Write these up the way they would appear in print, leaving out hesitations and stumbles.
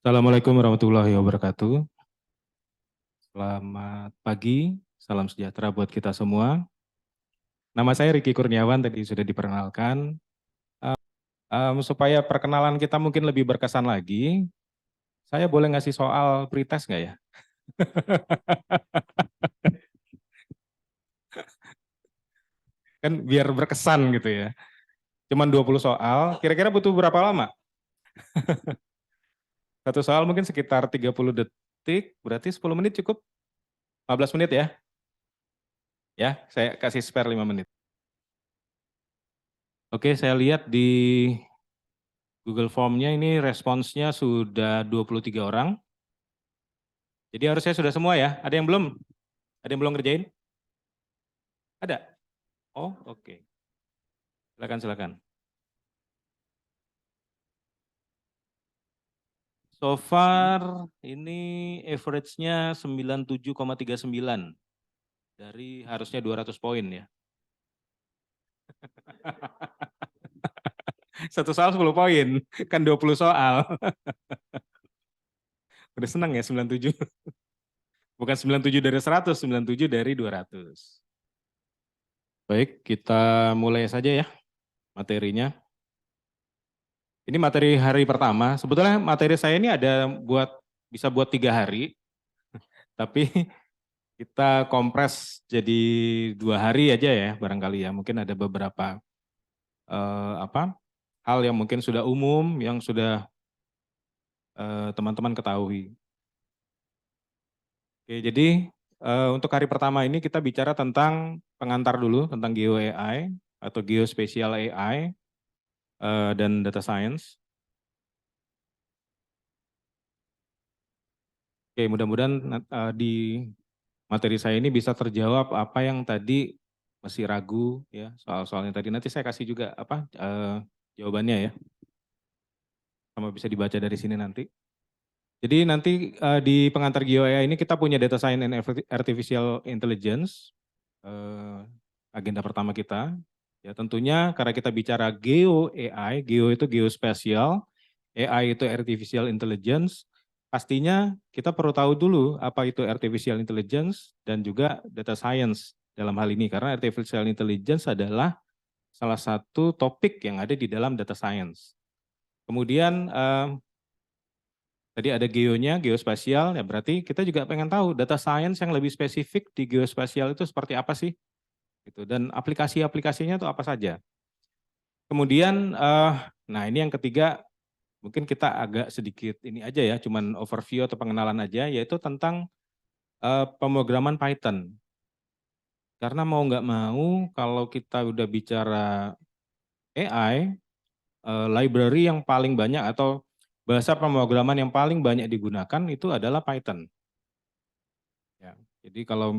Assalamualaikum warahmatullahi wabarakatuh. Selamat pagi, salam sejahtera buat kita semua. Nama saya Riki Kurniawan, tadi sudah diperkenalkan. Supaya perkenalan kita mungkin lebih berkesan lagi, saya boleh ngasih soal pretest nggak ya? Kan biar berkesan gitu ya. Cuman 20 soal, kira-kira butuh berapa lama? Satu soal mungkin sekitar 30 detik, berarti 10 menit cukup? 15 menit ya? Ya, saya kasih spare 5 menit. Oke, saya lihat di Google Form-nya ini responsnya sudah 23 orang. Jadi harusnya sudah semua ya. Ada yang belum? Ada yang belum ngerjain? Ada? Oh, oke. Silakan, silakan. So far ini average-nya 97,39 dari harusnya 200 poin ya. Satu soal 10 poin, kan 20 soal. Udah senang ya 97. Bukan 97 dari 100, 97 dari 200. Baik, kita mulai saja ya materinya. Ini materi hari pertama. Sebetulnya materi saya ini ada bisa buat 3 hari, tapi kita kompres jadi 2 hari aja ya barangkali ya. Mungkin ada beberapa hal yang mungkin sudah umum, yang sudah teman-teman ketahui. Oke, jadi untuk hari pertama ini kita bicara tentang pengantar dulu, tentang Geo AI atau Geospatial AI dan Data Science. Oke, mudah-mudahan di materi saya ini bisa terjawab apa yang tadi masih ragu ya soal-soalnya tadi. Nanti saya kasih juga jawabannya ya, sama bisa dibaca dari sini nanti. Jadi nanti di pengantar GeoAI ini kita punya data science and artificial intelligence, agenda pertama kita. Ya tentunya karena kita bicara Geo AI, Geo itu geospatial, AI itu artificial intelligence, pastinya kita perlu tahu dulu apa itu artificial intelligence dan juga data science dalam hal ini. Karena artificial intelligence adalah salah satu topik yang ada di dalam data science. Kemudian tadi ada geonya, geospasial, ya berarti kita juga pengen tahu data science yang lebih spesifik di geospasial itu seperti apa sih? Gitu. Dan aplikasi-aplikasinya itu apa saja. Kemudian, nah ini yang ketiga, mungkin kita agak sedikit ini aja ya, cuman overview atau pengenalan aja, yaitu tentang pemrograman Python. Karena mau nggak mau, kalau kita udah bicara AI, library yang paling banyak atau bahasa pemrograman yang paling banyak digunakan itu adalah Python. Ya, jadi kalau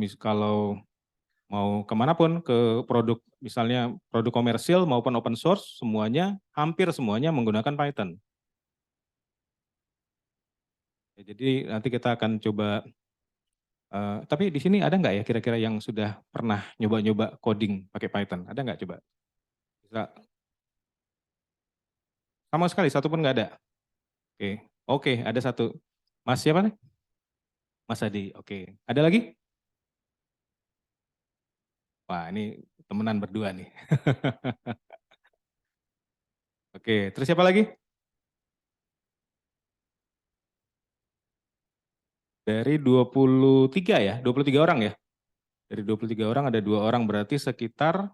mau kemanapun ke produk misalnya produk komersil maupun open source semuanya hampir semuanya menggunakan Python. Ya, jadi nanti kita akan coba. Tapi di sini ada nggak ya kira-kira yang sudah pernah nyoba-nyoba coding pakai Python? Ada nggak coba? Bisa. Sama sekali satu pun nggak ada. Oke, oke ada satu. Mas siapa nih? Mas Adi. Oke, ada lagi? Wah ini temenan berdua nih. Oke, terus siapa lagi? Dari 23 ya, 23 orang ya? Dari 23 orang ada 2 orang berarti sekitar,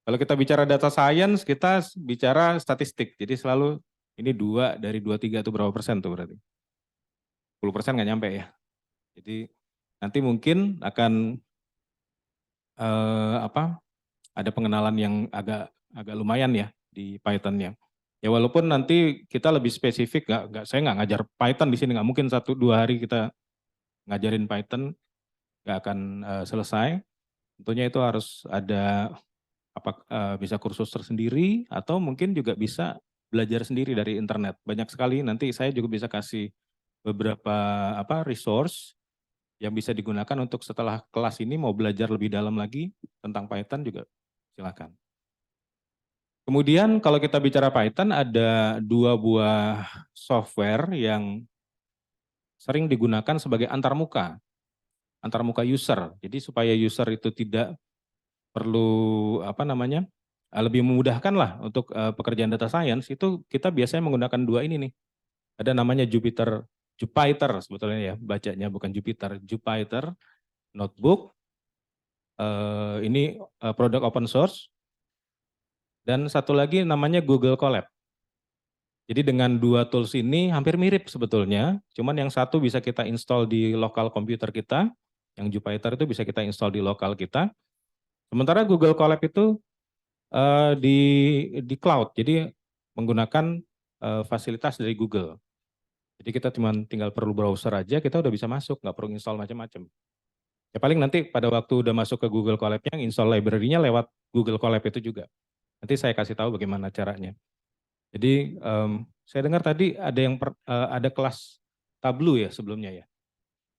kalau kita bicara data science kita bicara statistik. Jadi selalu ini 2 dari 23 itu berapa persen tuh berarti? 10% nggak nyampe ya. Jadi nanti mungkin akan ada pengenalan yang agak lumayan ya di Python-nya. Ya walaupun nanti kita lebih spesifik, saya nggak ngajar Python di sini, nggak mungkin 1-2 hari kita ngajarin Python, nggak akan selesai. Tentunya itu harus ada bisa kursus tersendiri atau mungkin juga bisa belajar sendiri dari internet. Banyak sekali nanti saya juga bisa kasih beberapa resource yang bisa digunakan untuk setelah kelas ini mau belajar lebih dalam lagi tentang Python juga silakan. Kemudian kalau kita bicara Python ada dua buah software yang sering digunakan sebagai antarmuka user. Jadi supaya user itu tidak perlu apa namanya lebih memudahkan lah untuk pekerjaan data science itu kita biasanya menggunakan dua ini nih. Ada namanya Jupyter sebetulnya ya bacanya bukan Jupiter, Jupyter Notebook. Ini produk open source dan satu lagi namanya Google Colab. Jadi dengan dua tools ini hampir mirip sebetulnya, cuman yang satu bisa kita install di lokal komputer kita, yang Jupyter itu bisa kita install di lokal kita. Sementara Google Colab itu di cloud, jadi menggunakan fasilitas dari Google. Jadi kita cuma tinggal perlu browser aja, kita udah bisa masuk, nggak perlu install macam-macam. Ya paling nanti pada waktu udah masuk ke Google Colab-nya, install library-nya lewat Google Colab itu juga. Nanti saya kasih tahu bagaimana caranya. Jadi saya dengar tadi ada kelas Tableau ya sebelumnya ya.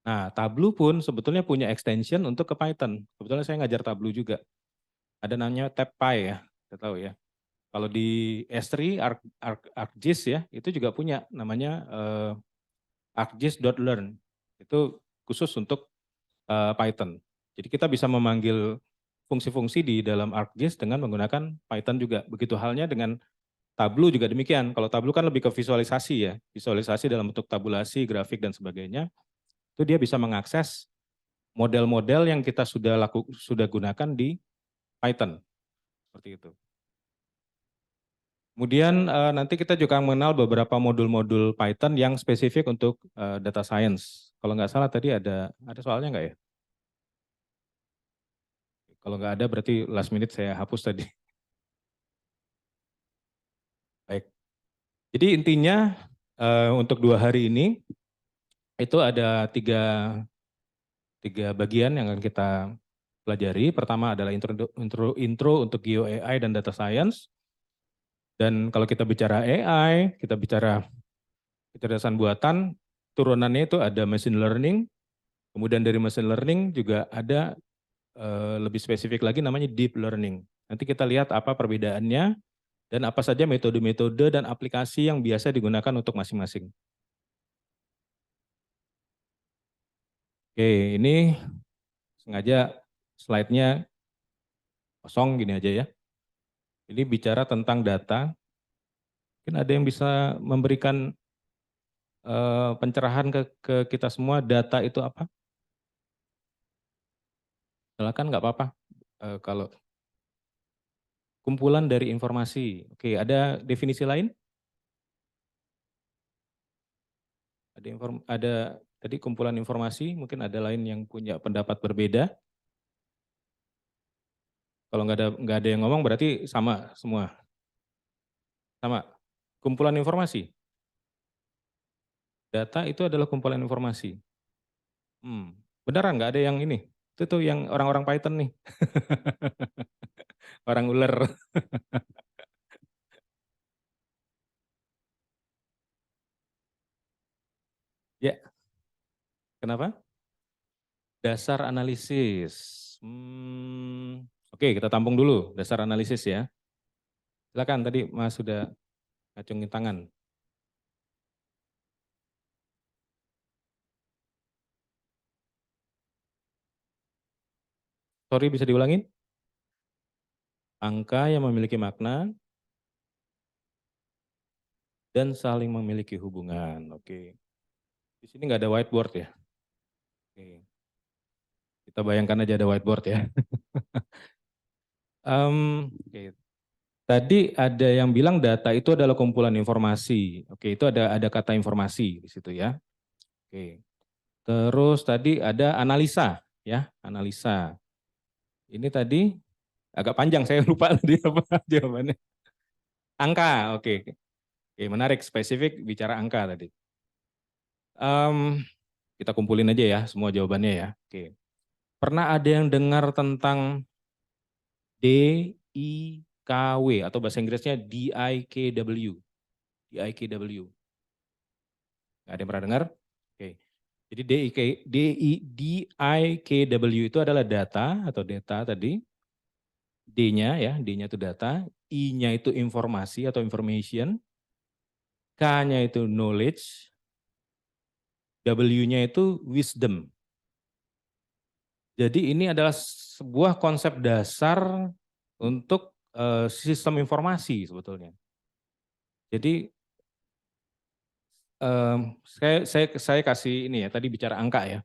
Nah Tableau pun sebetulnya punya extension untuk ke Python. Sebetulnya saya ngajar Tableau juga. Ada namanya TabPy ya, saya tahu ya. Kalau di S3, ArcGIS ya, itu juga punya namanya arcgis.learn. Itu khusus untuk Python. Jadi kita bisa memanggil fungsi-fungsi di dalam ArcGIS dengan menggunakan Python juga. Begitu halnya dengan Tableau juga demikian. Kalau Tableau kan lebih ke visualisasi ya, visualisasi dalam bentuk tabulasi, grafik dan sebagainya. Itu dia bisa mengakses model-model yang kita sudah gunakan di Python. Seperti itu. Kemudian nanti kita juga mengenal beberapa modul-modul Python yang spesifik untuk data science. Kalau nggak salah tadi ada soalnya nggak ya? Kalau nggak ada berarti last minute saya hapus tadi. Baik. Jadi intinya untuk 2 hari ini itu ada tiga bagian yang akan kita pelajari. Pertama adalah intro untuk Geo AI dan data science. Dan kalau kita bicara AI, kita bicara kecerdasan buatan, turunannya itu ada machine learning. Kemudian dari machine learning juga ada lebih spesifik lagi namanya deep learning. Nanti kita lihat apa perbedaannya dan apa saja metode-metode dan aplikasi yang biasa digunakan untuk masing-masing. Oke, ini sengaja slide-nya kosong gini aja ya. Ini bicara tentang data. Mungkin ada yang bisa memberikan pencerahan ke kita semua, data itu apa? Silakan nggak apa-apa. Kalau kumpulan dari informasi. Oke, ada definisi lain? Ada tadi kumpulan informasi, mungkin ada lain yang punya pendapat berbeda. Kalau nggak ada yang ngomong berarti sama semua. Sama. Kumpulan informasi. Data itu adalah kumpulan informasi. Beneran nggak ada yang ini? Itu tuh yang orang-orang Python nih. Orang ular. Ya, kenapa? Dasar analisis. Oke, kita tampung dulu dasar analisis ya. Silakan tadi Mas sudah ngacungin tangan. Sorry, bisa diulangin? Angka yang memiliki makna dan saling memiliki hubungan. Oke. Di sini nggak ada whiteboard ya. Oke. Kita bayangkan aja ada whiteboard ya. Oke. Tadi ada yang bilang data itu adalah kumpulan informasi. Oke, itu ada kata informasi di situ ya. Oke. Terus tadi ada analisa ya, analisa. Ini tadi agak panjang saya lupa tadi apa jawabannya. Angka, oke. Oke, menarik spesifik bicara angka tadi. Kita kumpulin aja ya semua jawabannya ya. Oke. Pernah ada yang dengar tentang DIKW atau bahasa Inggrisnya DIKW? DIKW. Nggak ada yang pernah dengar? Oke. Jadi DIKW itu adalah data atau data tadi. D-nya ya, D-nya itu data. I-nya itu informasi atau information, K-nya itu knowledge, W-nya itu wisdom. Jadi ini adalah sebuah konsep dasar untuk sistem informasi sebetulnya. Jadi saya kasih ini ya, tadi bicara angka ya.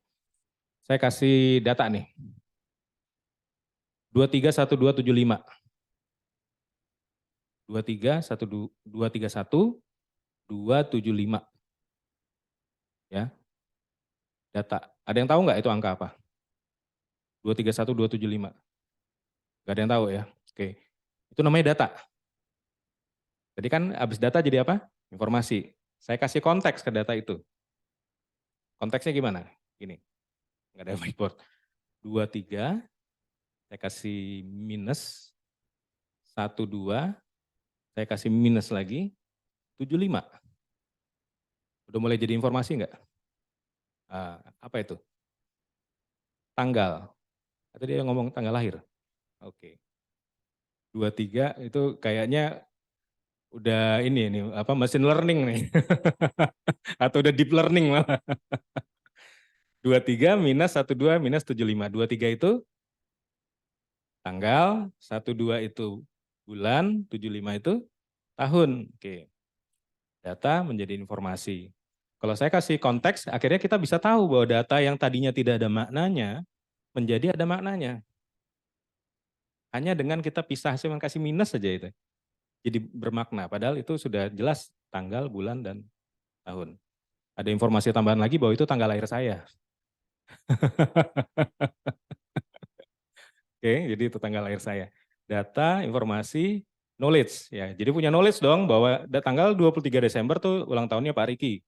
Saya kasih data nih. 231275. 2311275 ya. Data. Ada yang tahu nggak itu angka apa? 231275. Nggak ada yang tahu ya. Oke. Itu namanya data. Jadi kan habis data jadi apa? Informasi. Saya kasih konteks ke data itu. Konteksnya gimana? Gini. Nggak ada whiteboard. 23, saya kasih minus, 12, saya kasih minus lagi, 75. Udah mulai jadi informasi nggak? Apa itu? Tanggal. Tadi dia ngomong tanggal lahir. Oke. 23 itu kayaknya udah ini apa machine learning nih. Atau udah deep learning malah. 23 minus 12 minus 75. 23 itu tanggal, 12 itu bulan, 75 itu tahun. Oke. Data menjadi informasi. Kalau saya kasih konteks, akhirnya kita bisa tahu bahwa data yang tadinya tidak ada maknanya, menjadi ada maknanya. Hanya dengan kita pisah, cuma kasih minus saja itu. Jadi bermakna, padahal itu sudah jelas tanggal, bulan, dan tahun. Ada informasi tambahan lagi bahwa itu tanggal lahir saya. Oke, jadi itu tanggal lahir saya. Data, informasi, knowledge. Ya, jadi punya knowledge dong bahwa tanggal 23 Desember tuh ulang tahunnya Pak Riki.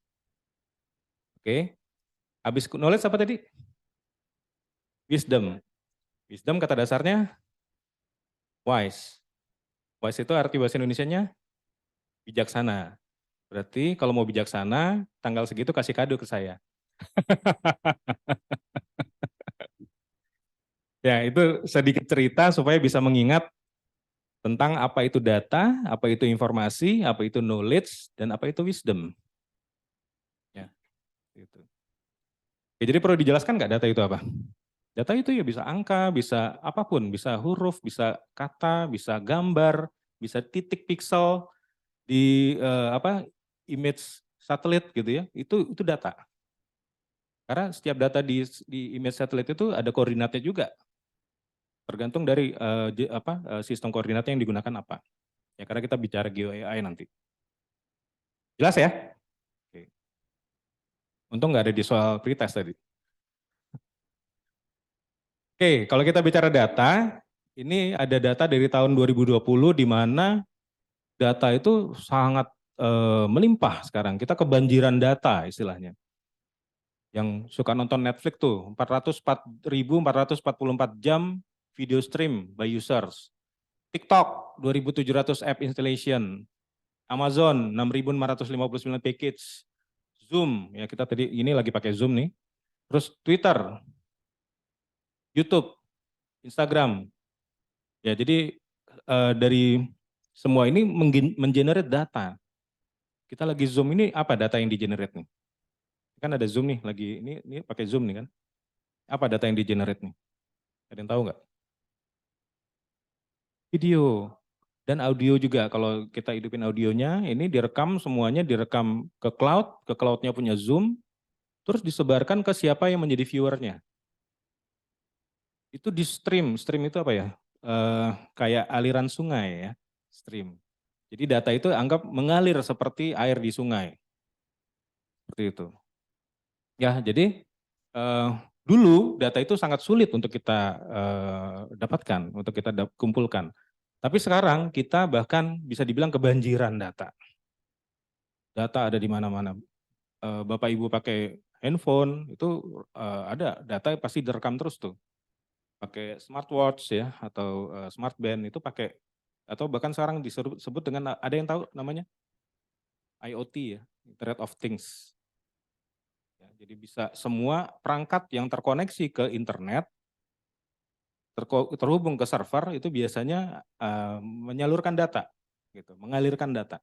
Oke, habis knowledge apa tadi? Wisdom. Wisdom kata dasarnya wise. Wise itu arti bahasa Indonesianya bijaksana. Berarti kalau mau bijaksana, tanggal segitu kasih kado ke saya. Ya, itu sedikit cerita supaya bisa mengingat tentang apa itu data, apa itu informasi, apa itu knowledge, dan apa itu wisdom. Ya, gitu. Oke, jadi perlu dijelaskan nggak data itu apa? Data itu ya bisa angka, bisa apapun, bisa huruf, bisa kata, bisa gambar, bisa titik pixel di image satelit gitu ya. Itu data. Karena setiap data di image satelit itu ada koordinatnya juga. Tergantung dari sistem koordinatnya yang digunakan apa. Ya karena kita bicara Geo AI nanti. Jelas ya? Oke. Untung nggak ada di soal pretest tadi. Oke, kalau kita bicara data, ini ada data dari tahun 2020 di mana data itu sangat melimpah sekarang. Kita kebanjiran data istilahnya. Yang suka nonton Netflix tuh, 404.444 jam video stream by users. TikTok, 2.700 app installation. Amazon, 6.559 package. Zoom, ya kita tadi ini lagi pakai Zoom nih. Terus Twitter, YouTube, Instagram. Ya jadi dari semua ini mengenerate data. Kita lagi Zoom ini apa data yang di-generate nih? Kan ada Zoom nih, lagi ini pakai Zoom nih kan. Apa data yang di-generate nih? Ada yang tahu nggak? Video dan audio juga. Kalau kita hidupin audionya, ini direkam semuanya, direkam ke cloudnya punya Zoom, terus disebarkan ke siapa yang menjadi viewernya. Itu di stream itu apa ya? Kayak aliran sungai ya, stream. Jadi data itu anggap mengalir seperti air di sungai. Seperti itu. Ya, jadi dulu data itu sangat sulit untuk kita dapatkan, untuk kita kumpulkan. Tapi sekarang kita bahkan bisa dibilang kebanjiran data. Data ada di mana-mana. Bapak Ibu pakai handphone itu ada data pasti direkam terus tuh. Pakai smartwatch ya atau smartband itu pakai atau bahkan sekarang disebut dengan ada yang tahu namanya IoT ya, Internet of Things. Ya, jadi bisa semua perangkat yang terkoneksi ke internet terhubung ke server itu biasanya menyalurkan data, gitu, mengalirkan data.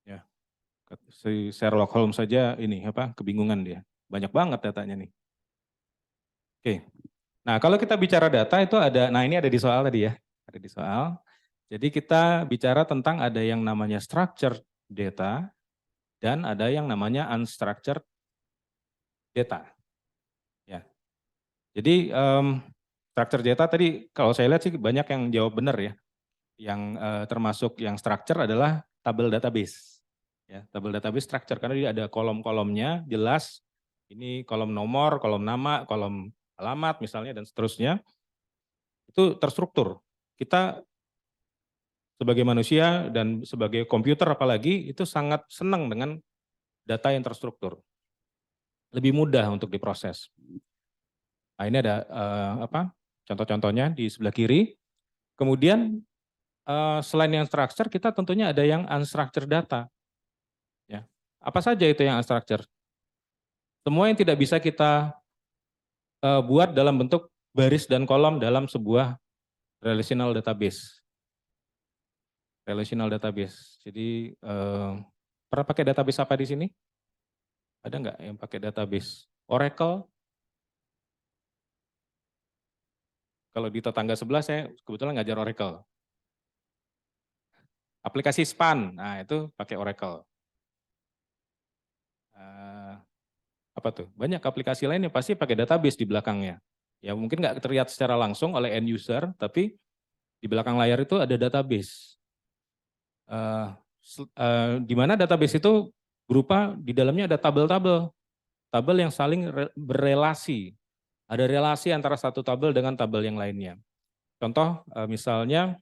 Ya, si Sherlock Holmes saja ini apa kebingungan dia, banyak banget datanya nih. Oke, nah kalau kita bicara data itu ada, nah ini ada di soal tadi ya, ada di soal. Jadi kita bicara tentang ada yang namanya structured data dan ada yang namanya unstructured data. Ya, jadi structured data tadi kalau saya lihat sih banyak yang jawab benar ya. Yang termasuk yang structure adalah tabel database. Ya, tabel database structure karena dia ada kolom-kolomnya jelas. Ini kolom nomor, kolom nama, kolom alamat misalnya dan seterusnya. Itu terstruktur. Kita sebagai manusia dan sebagai komputer apalagi itu sangat senang dengan data yang terstruktur. Lebih mudah untuk diproses. Nah, ini ada apa? Contoh-contohnya di sebelah kiri. Kemudian selain yang structure kita tentunya ada yang unstructured data. Ya. Apa saja itu yang unstructured? Semua yang tidak bisa kita buat dalam bentuk baris dan kolom dalam sebuah relational database. Relational database. Jadi pernah pakai database apa di sini? Ada nggak yang pakai database? Oracle? Kalau di tetangga sebelah saya kebetulan ngajar Oracle. Aplikasi Span, nah itu pakai Oracle. Apa tuh? Banyak aplikasi lain yang pasti pakai database di belakangnya. Ya mungkin nggak terlihat secara langsung oleh end user, tapi di belakang layar itu ada database. Di mana database itu berupa di dalamnya ada tabel-tabel, tabel yang saling berelasi. Ada relasi antara satu tabel dengan tabel yang lainnya. Contoh misalnya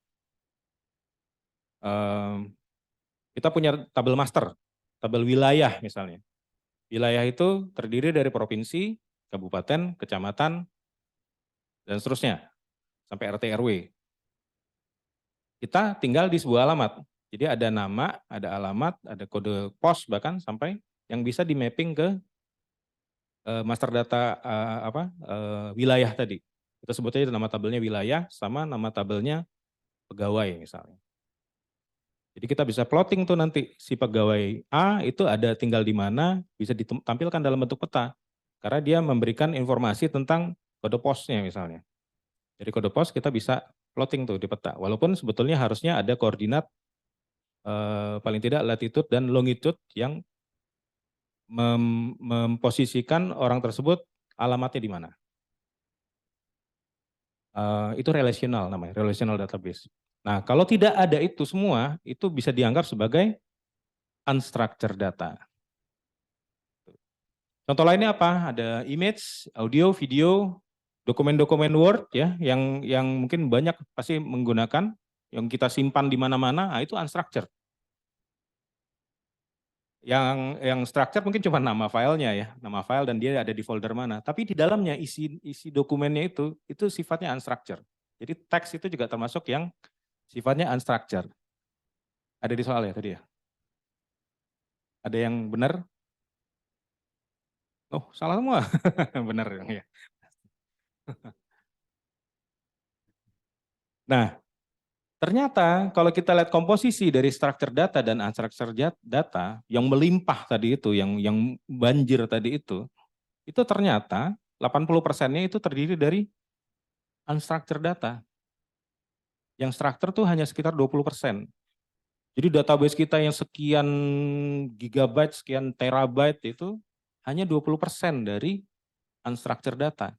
kita punya tabel master, tabel wilayah misalnya. Wilayah itu terdiri dari provinsi, kabupaten, kecamatan, dan seterusnya sampai RT RW. Kita tinggal di sebuah alamat. Jadi ada nama, ada alamat, ada kode pos bahkan sampai yang bisa di mapping ke master data wilayah tadi. Kita sebut aja nama tabelnya wilayah sama nama tabelnya pegawai misalnya. Jadi kita bisa plotting tuh nanti si pegawai A itu ada tinggal di mana, bisa ditampilkan dalam bentuk peta. Karena dia memberikan informasi tentang kode posnya misalnya. Dari kode pos kita bisa plotting tuh di peta. Walaupun sebetulnya harusnya ada koordinat paling tidak latitude dan longitude yang memposisikan orang tersebut alamatnya di mana. Itu relational namanya, relational database. Nah, kalau tidak ada itu semua, itu bisa dianggap sebagai unstructured data. Contoh lainnya apa? Ada image, audio, video, dokumen-dokumen Word ya, yang mungkin banyak pasti menggunakan, yang kita simpan di mana-mana, nah itu unstructured. Yang structure mungkin cuma nama filenya ya, nama file dan dia ada di folder mana. Tapi di dalamnya isi dokumennya itu sifatnya unstructured. Jadi teks itu juga termasuk yang sifatnya unstructured. Ada di soal ya tadi ya? Ada yang benar? Oh salah semua, benar ya. Nah ternyata kalau kita lihat komposisi dari structured data dan unstructured data yang melimpah tadi itu, yang banjir tadi itu ternyata 80%-nya itu terdiri dari unstructured data. Yang structure tuh hanya sekitar 20%. Jadi database kita yang sekian gigabyte, sekian terabyte itu hanya 20% dari unstructured data.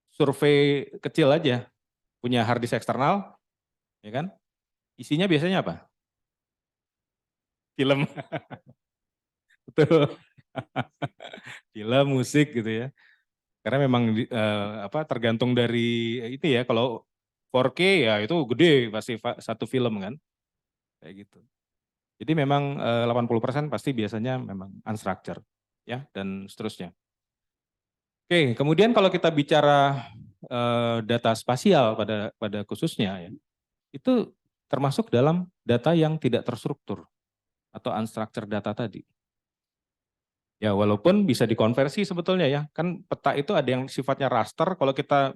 Survei kecil aja, punya hard disk eksternal, ya kan? Isinya biasanya apa? Film, betul. Film, musik gitu ya. Karena memang tergantung dari itu ya, kalau 4K ya itu gede pasti satu film kan, kayak gitu. Jadi memang 80% pasti biasanya memang unstructured ya dan seterusnya. Oke, kemudian kalau kita bicara data spasial pada khususnya ya, itu termasuk dalam data yang tidak terstruktur atau unstructured data tadi. Ya, walaupun bisa dikonversi sebetulnya ya. Kan peta itu ada yang sifatnya raster. Kalau kita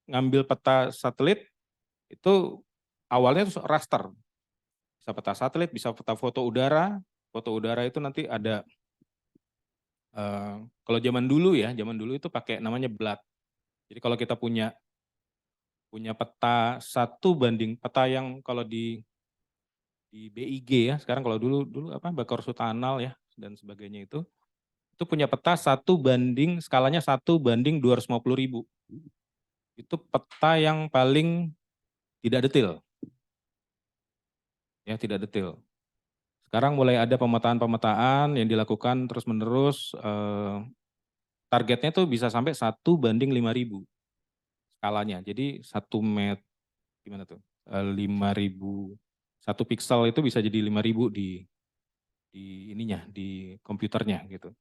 ngambil peta satelit, itu awalnya itu raster. Bisa peta satelit, bisa peta foto udara. Foto udara itu nanti ada, kalau zaman dulu ya, zaman dulu itu pakai namanya BLAT. Jadi kalau kita punya punya peta satu banding peta yang kalau di BIG ya, sekarang kalau dulu dulu apa Bakorsu Tunnel ya dan sebagainya itu punya peta satu banding skalanya 1:250.000. Itu peta yang paling tidak detail, ya tidak detail. Sekarang mulai ada pemetaan-pemetaan yang dilakukan terus-menerus, targetnya tuh bisa sampai 1:5.000 skalanya. Jadi 1 meter, gimana tuh, 5.000, 1 piksel itu bisa jadi 5.000 di ininya, di komputernya gitu.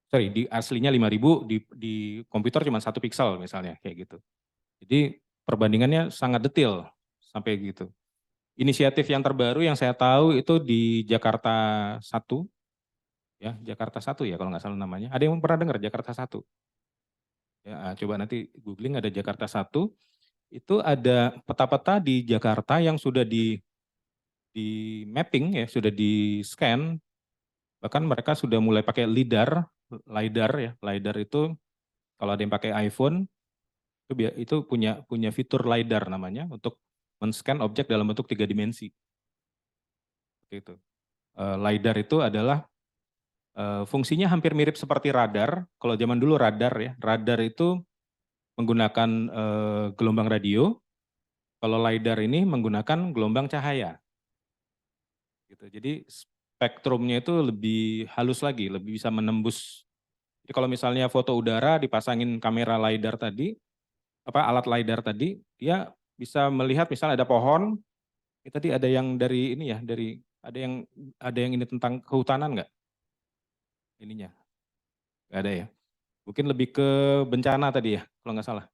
Sorry, di aslinya 5.000, di komputer cuma 1 piksel misalnya, kayak gitu. Jadi perbandingannya sangat detail sampai gitu. Inisiatif yang terbaru yang saya tahu itu di Jakarta 1, ya Jakarta 1 ya kalau nggak salah namanya. Ada yang pernah dengar Jakarta 1? Ya, coba nanti googling ada Jakarta 1. Itu ada peta-peta di Jakarta yang sudah di mapping ya, sudah di scan. Bahkan mereka sudah mulai pakai LiDAR ya. LiDAR itu kalau ada yang pakai iPhone itu punya punya fitur LiDAR namanya untuk men-scan objek dalam bentuk 3 dimensi. Seperti itu. LiDAR itu adalah fungsinya hampir mirip seperti radar. Kalau zaman dulu radar ya, radar itu menggunakan gelombang radio. Kalau LiDAR ini menggunakan gelombang cahaya. Gitu. Jadi spektrumnya itu lebih halus lagi, lebih bisa menembus. Jadi kalau misalnya foto udara dipasangin kamera LiDAR tadi, apa alat LiDAR tadi, dia bisa melihat misalnya ada pohon, ini tadi ada yang dari ini ya, dari ada yang ini tentang kehutanan nggak? Ininya nggak ada ya. Mungkin lebih ke bencana tadi ya, kalau nggak salah.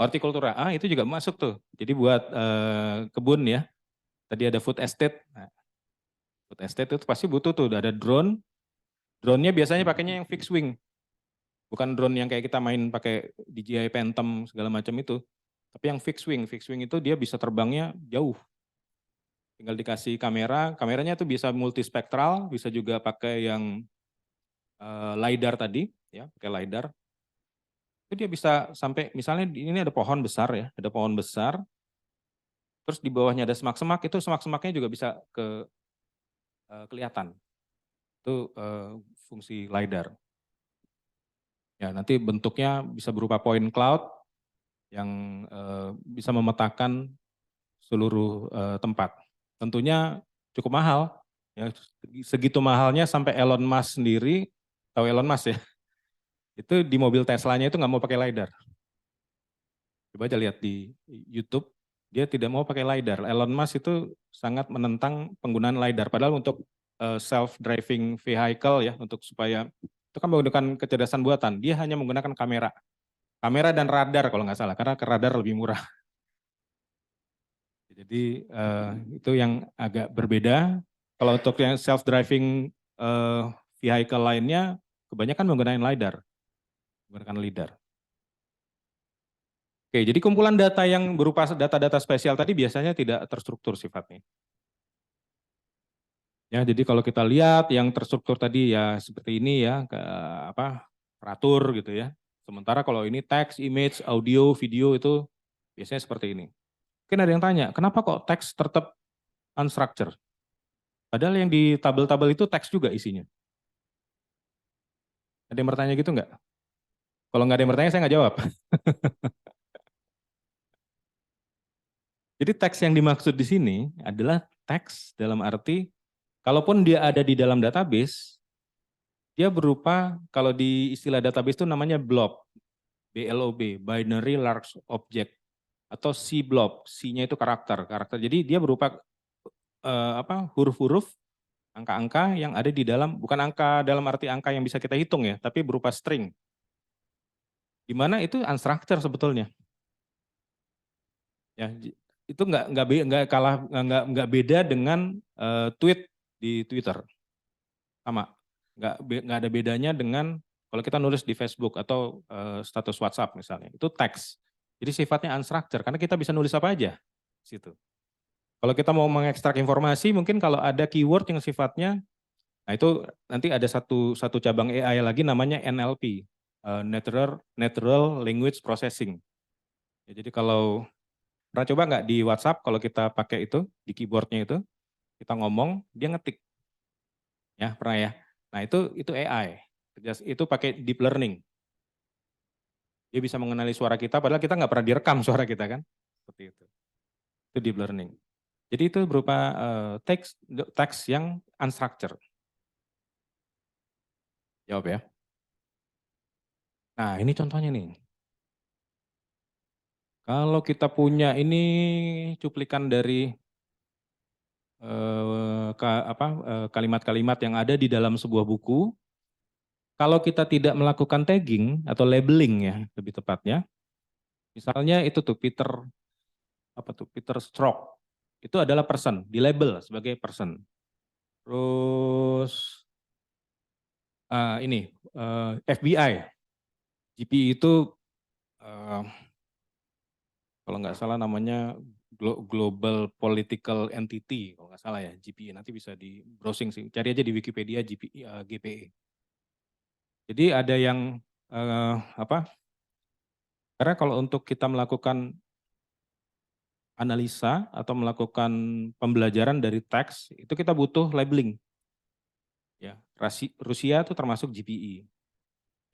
Hortikultura, itu juga masuk tuh. Jadi buat kebun ya. Tadi ada food estate. Nah, food estate itu pasti butuh tuh, ada drone. Drone-nya biasanya pakainya yang fixed wing. Bukan drone yang kayak kita main pakai DJI Phantom segala macam itu. Tapi yang fixed wing. Fixed wing itu dia bisa terbangnya jauh. Tinggal dikasih kamera, kameranya tuh bisa multispektral, bisa juga pakai yang LiDAR tadi, ya, pakai LiDAR. Itu dia bisa sampai misalnya ini ada pohon besar ya, ada pohon besar, terus di bawahnya ada semak-semak, itu semak-semaknya juga bisa kelihatan. Itu fungsi LiDAR. Ya, nanti bentuknya bisa berupa point cloud yang bisa memetakan seluruh tempat. Tentunya cukup mahal, ya segitu mahalnya sampai Elon Musk sendiri, tahu Elon Musk ya, itu di mobil Teslanya itu nggak mau pakai LiDAR. Coba aja lihat di YouTube, dia tidak mau pakai LiDAR. Elon Musk itu sangat menentang penggunaan LiDAR. Padahal untuk self-driving vehicle ya, untuk supaya itu kan menggunakan kecerdasan buatan. Dia hanya menggunakan kamera. Kamera dan radar kalau nggak salah, karena radar lebih murah. Jadi itu yang agak berbeda. Kalau untuk yang self-driving vehicle lainnya, kebanyakan menggunakan LiDAR. Oke, jadi kumpulan data yang berupa data-data spesial tadi biasanya tidak terstruktur sifatnya. Ya, jadi kalau kita lihat yang terstruktur tadi ya seperti ini ya, teratur gitu ya. Sementara kalau ini teks, image, audio, video itu biasanya seperti ini. Mungkin ada yang tanya, kenapa kok teks tetap unstructured? Padahal yang di tabel-tabel itu teks juga isinya. Ada yang bertanya gitu nggak? Kalau nggak ada yang bertanya saya nggak jawab. Jadi teks yang dimaksud di sini adalah teks dalam arti kalaupun dia ada di dalam database, dia berupa kalau di istilah database itu namanya blob, BLOB, binary large object atau C blob, C-nya itu karakter. Jadi dia berupa huruf-huruf, angka-angka yang ada di dalam, bukan angka dalam arti angka yang bisa kita hitung ya, tapi berupa string. Di mana itu unstructured sebetulnya. Ya, itu nggak beda dengan tweet di Twitter, sama. nggak ada bedanya dengan kalau kita nulis di Facebook atau status WhatsApp misalnya, itu teks. Jadi sifatnya unstructured karena kita bisa nulis apa aja di situ. Kalau kita mau mengekstrak informasi, mungkin kalau ada keyword yang sifatnya, nah itu nanti ada satu cabang AI lagi namanya NLP, Natural Language Processing. Ya, jadi kalau pernah coba nggak di WhatsApp kalau kita pakai itu di keyboardnya itu kita ngomong dia ngetik, ya pernah ya. Nah itu AI, itu pakai deep learning. Dia bisa mengenali suara kita, padahal kita nggak pernah direkam suara kita kan, seperti itu. Itu deep learning. Jadi itu berupa teks yang unstructured. Jawab ya. Nah ini contohnya nih. Kalau kita punya ini cuplikan dari kalimat-kalimat yang ada di dalam sebuah buku, kalau kita tidak melakukan tagging atau labeling ya lebih tepatnya, misalnya itu tuh Peter Strzok, itu adalah person, di label sebagai person. Terus ini FBI, GPI itu uh, kalau nggak salah namanya Global Political Entity, kalau nggak salah ya GPI, nanti bisa di browsing sih, cari aja di Wikipedia GPI, GPE. Jadi ada yang karena kalau untuk kita melakukan analisa atau melakukan pembelajaran dari teks itu kita butuh labeling. Ya, Rusia itu termasuk GPE.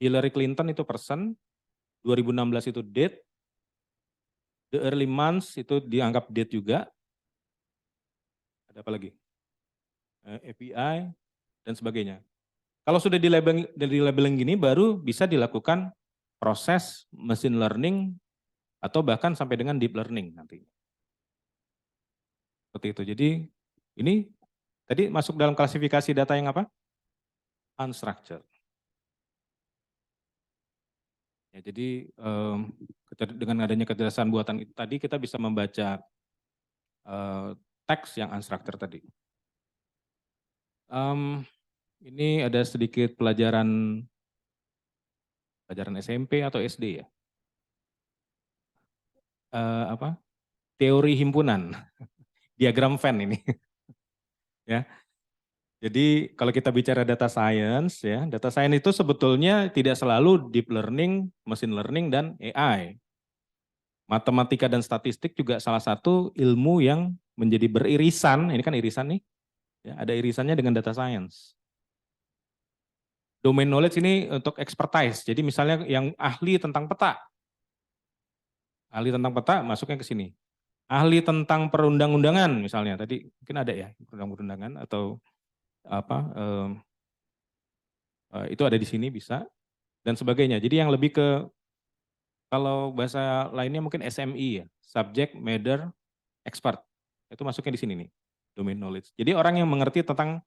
Hillary Clinton itu person, 2016 itu date, the early months itu dianggap date juga. Ada apa lagi? API dan sebagainya. Kalau sudah di labeling gini baru bisa dilakukan proses machine learning atau bahkan sampai dengan deep learning nanti. Seperti itu. Jadi ini tadi masuk dalam klasifikasi data yang apa? Unstructured. Ya, jadi dengan adanya kecerdasan buatan itu tadi kita bisa membaca teks yang unstructured tadi. Ini ada sedikit pelajaran SMP atau SD ya. Teori himpunan, diagram Venn ini. Ya, jadi kalau kita bicara data science ya, data science itu sebetulnya tidak selalu deep learning, machine learning dan AI. Matematika dan statistik juga salah satu ilmu yang menjadi beririsan, ini kan irisan nih, ya, ada irisannya dengan data science. Domain knowledge ini untuk expertise, jadi misalnya yang ahli tentang peta masuknya ke sini. Ahli tentang perundang-undangan misalnya, tadi mungkin ada ya perundang-undangan atau apa, itu ada di sini bisa, dan sebagainya. Jadi yang lebih ke, kalau bahasa lainnya mungkin SME ya, Subject Matter Expert, itu masuknya di sini nih, domain knowledge. Jadi orang yang mengerti tentang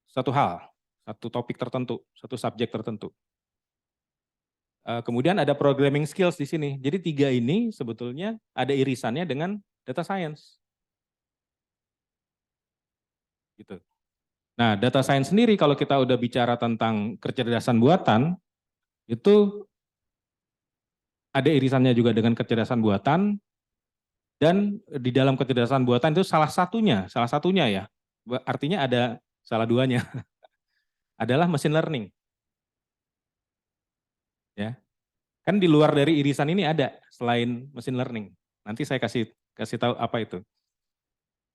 satu hal, satu topik tertentu, satu subjek tertentu. Kemudian ada programming skills di sini. Jadi tiga ini sebetulnya ada irisannya dengan data science. Gitu. Nah, data science sendiri kalau kita udah bicara tentang kecerdasan buatan, itu ada irisannya juga dengan kecerdasan buatan, dan di dalam kecerdasan buatan itu salah satunya ya, artinya ada salah duanya, adalah machine learning. Ya, kan di luar dari irisan ini ada selain machine learning. Nanti saya kasih tahu apa itu.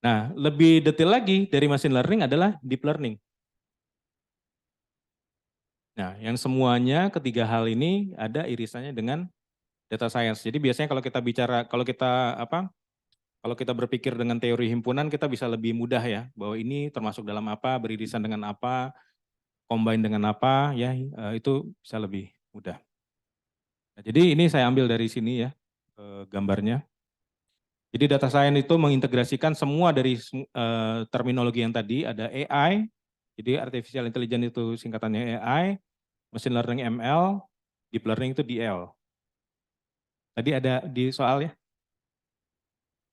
Nah, lebih detail lagi dari machine learning adalah deep learning. Nah, yang semuanya ketiga hal ini ada irisannya dengan data science. Jadi biasanya kalau kita berpikir dengan teori himpunan, kita bisa lebih mudah ya, bahwa ini termasuk dalam apa, beririsan dengan apa, combine dengan apa, ya itu bisa lebih mudah. Nah, jadi ini saya ambil dari sini ya, gambarnya. Jadi data science itu mengintegrasikan semua dari terminologi yang tadi, ada AI, jadi artificial intelligence itu singkatannya AI, machine learning ML, deep learning itu DL. Tadi ada di soal ya?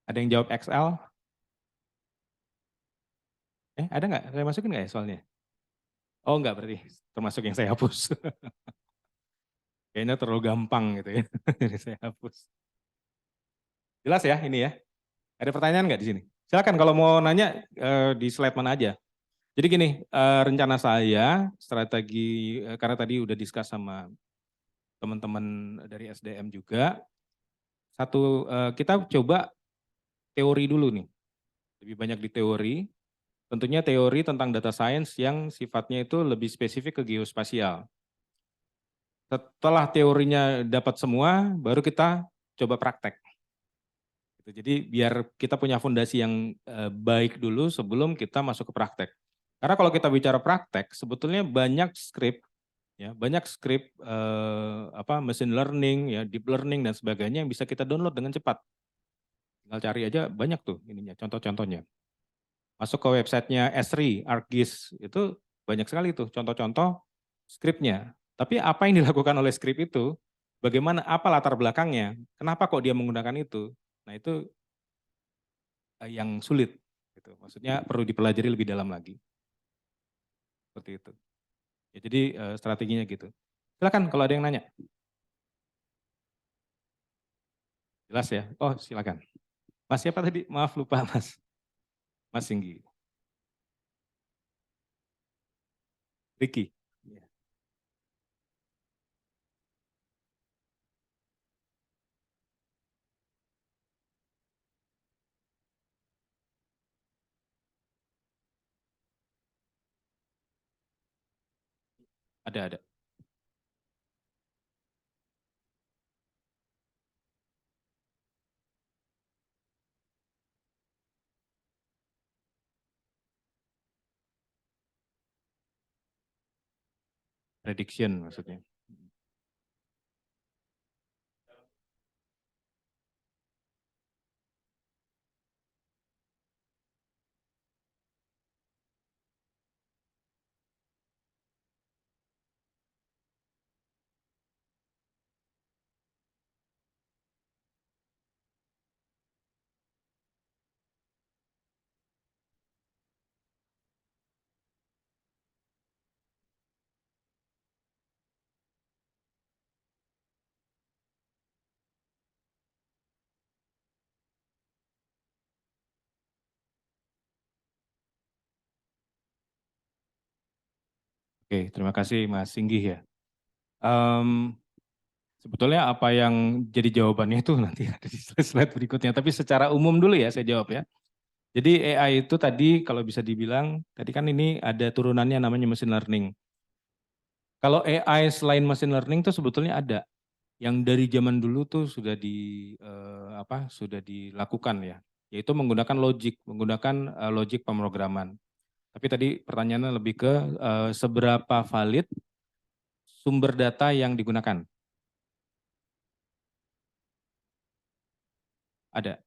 Ada yang jawab XL? Ada nggak? Saya masukin nggak ya soalnya? Oh enggak berarti, termasuk yang saya hapus. Kayaknya terlalu gampang gitu ya, jadi saya hapus. Jelas ya ini ya? Ada pertanyaan nggak di sini? Silakan kalau mau nanya di slide mana aja. Jadi gini, rencana saya, strategi, karena tadi udah discuss sama teman-teman dari SDM juga, kita coba teori dulu nih, lebih banyak di teori, tentunya teori tentang data science yang sifatnya itu lebih spesifik ke geospasial. Setelah teorinya dapat semua, baru kita coba praktek. Jadi biar kita punya fondasi yang baik dulu sebelum kita masuk ke praktek. Karena kalau kita bicara praktek, sebetulnya banyak skrip, ya banyak skrip machine learning, ya deep learning dan sebagainya yang bisa kita download dengan cepat. Tinggal cari aja banyak tuh ininya, contoh-contohnya. Masuk ke websitenya Esri, ArcGIS, itu banyak sekali tuh contoh-contoh skripnya. Tapi apa yang dilakukan oleh skrip itu, bagaimana, apa latar belakangnya, kenapa kok dia menggunakan itu. Nah itu yang sulit. Gitu. Maksudnya perlu dipelajari lebih dalam lagi. Seperti itu. Ya, jadi strateginya gitu. Silakan kalau ada yang nanya. Jelas ya? Oh silakan. Mas siapa tadi? Maaf lupa Mas. Mas Singgi. Ricky. Ya, ada. Prediction maksudnya. Oke, terima kasih Mas Singgi ya. Em, Sebetulnya apa yang jadi jawabannya itu nanti ada di slide-slide berikutnya. Tapi secara umum dulu ya saya jawab ya. Jadi AI itu tadi kalau bisa dibilang, tadi kan ini ada turunannya namanya machine learning. Kalau AI selain machine learning itu sebetulnya ada. Yang dari zaman dulu tuh sudah dilakukan ya. Yaitu menggunakan logic pemrograman. Tapi tadi pertanyaannya lebih ke seberapa valid sumber data yang digunakan. Ada.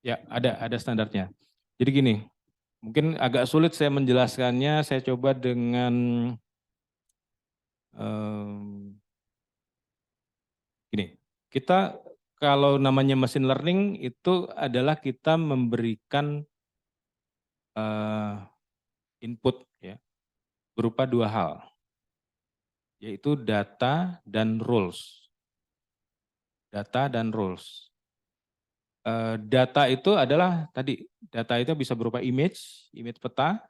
Ya, ada standarnya. Jadi gini, mungkin agak sulit saya menjelaskannya, saya coba dengan gini. Kita kalau namanya machine learning itu adalah kita memberikan input ya berupa dua hal, yaitu data dan rules. Data dan rules. Data itu adalah tadi, data itu bisa berupa image peta,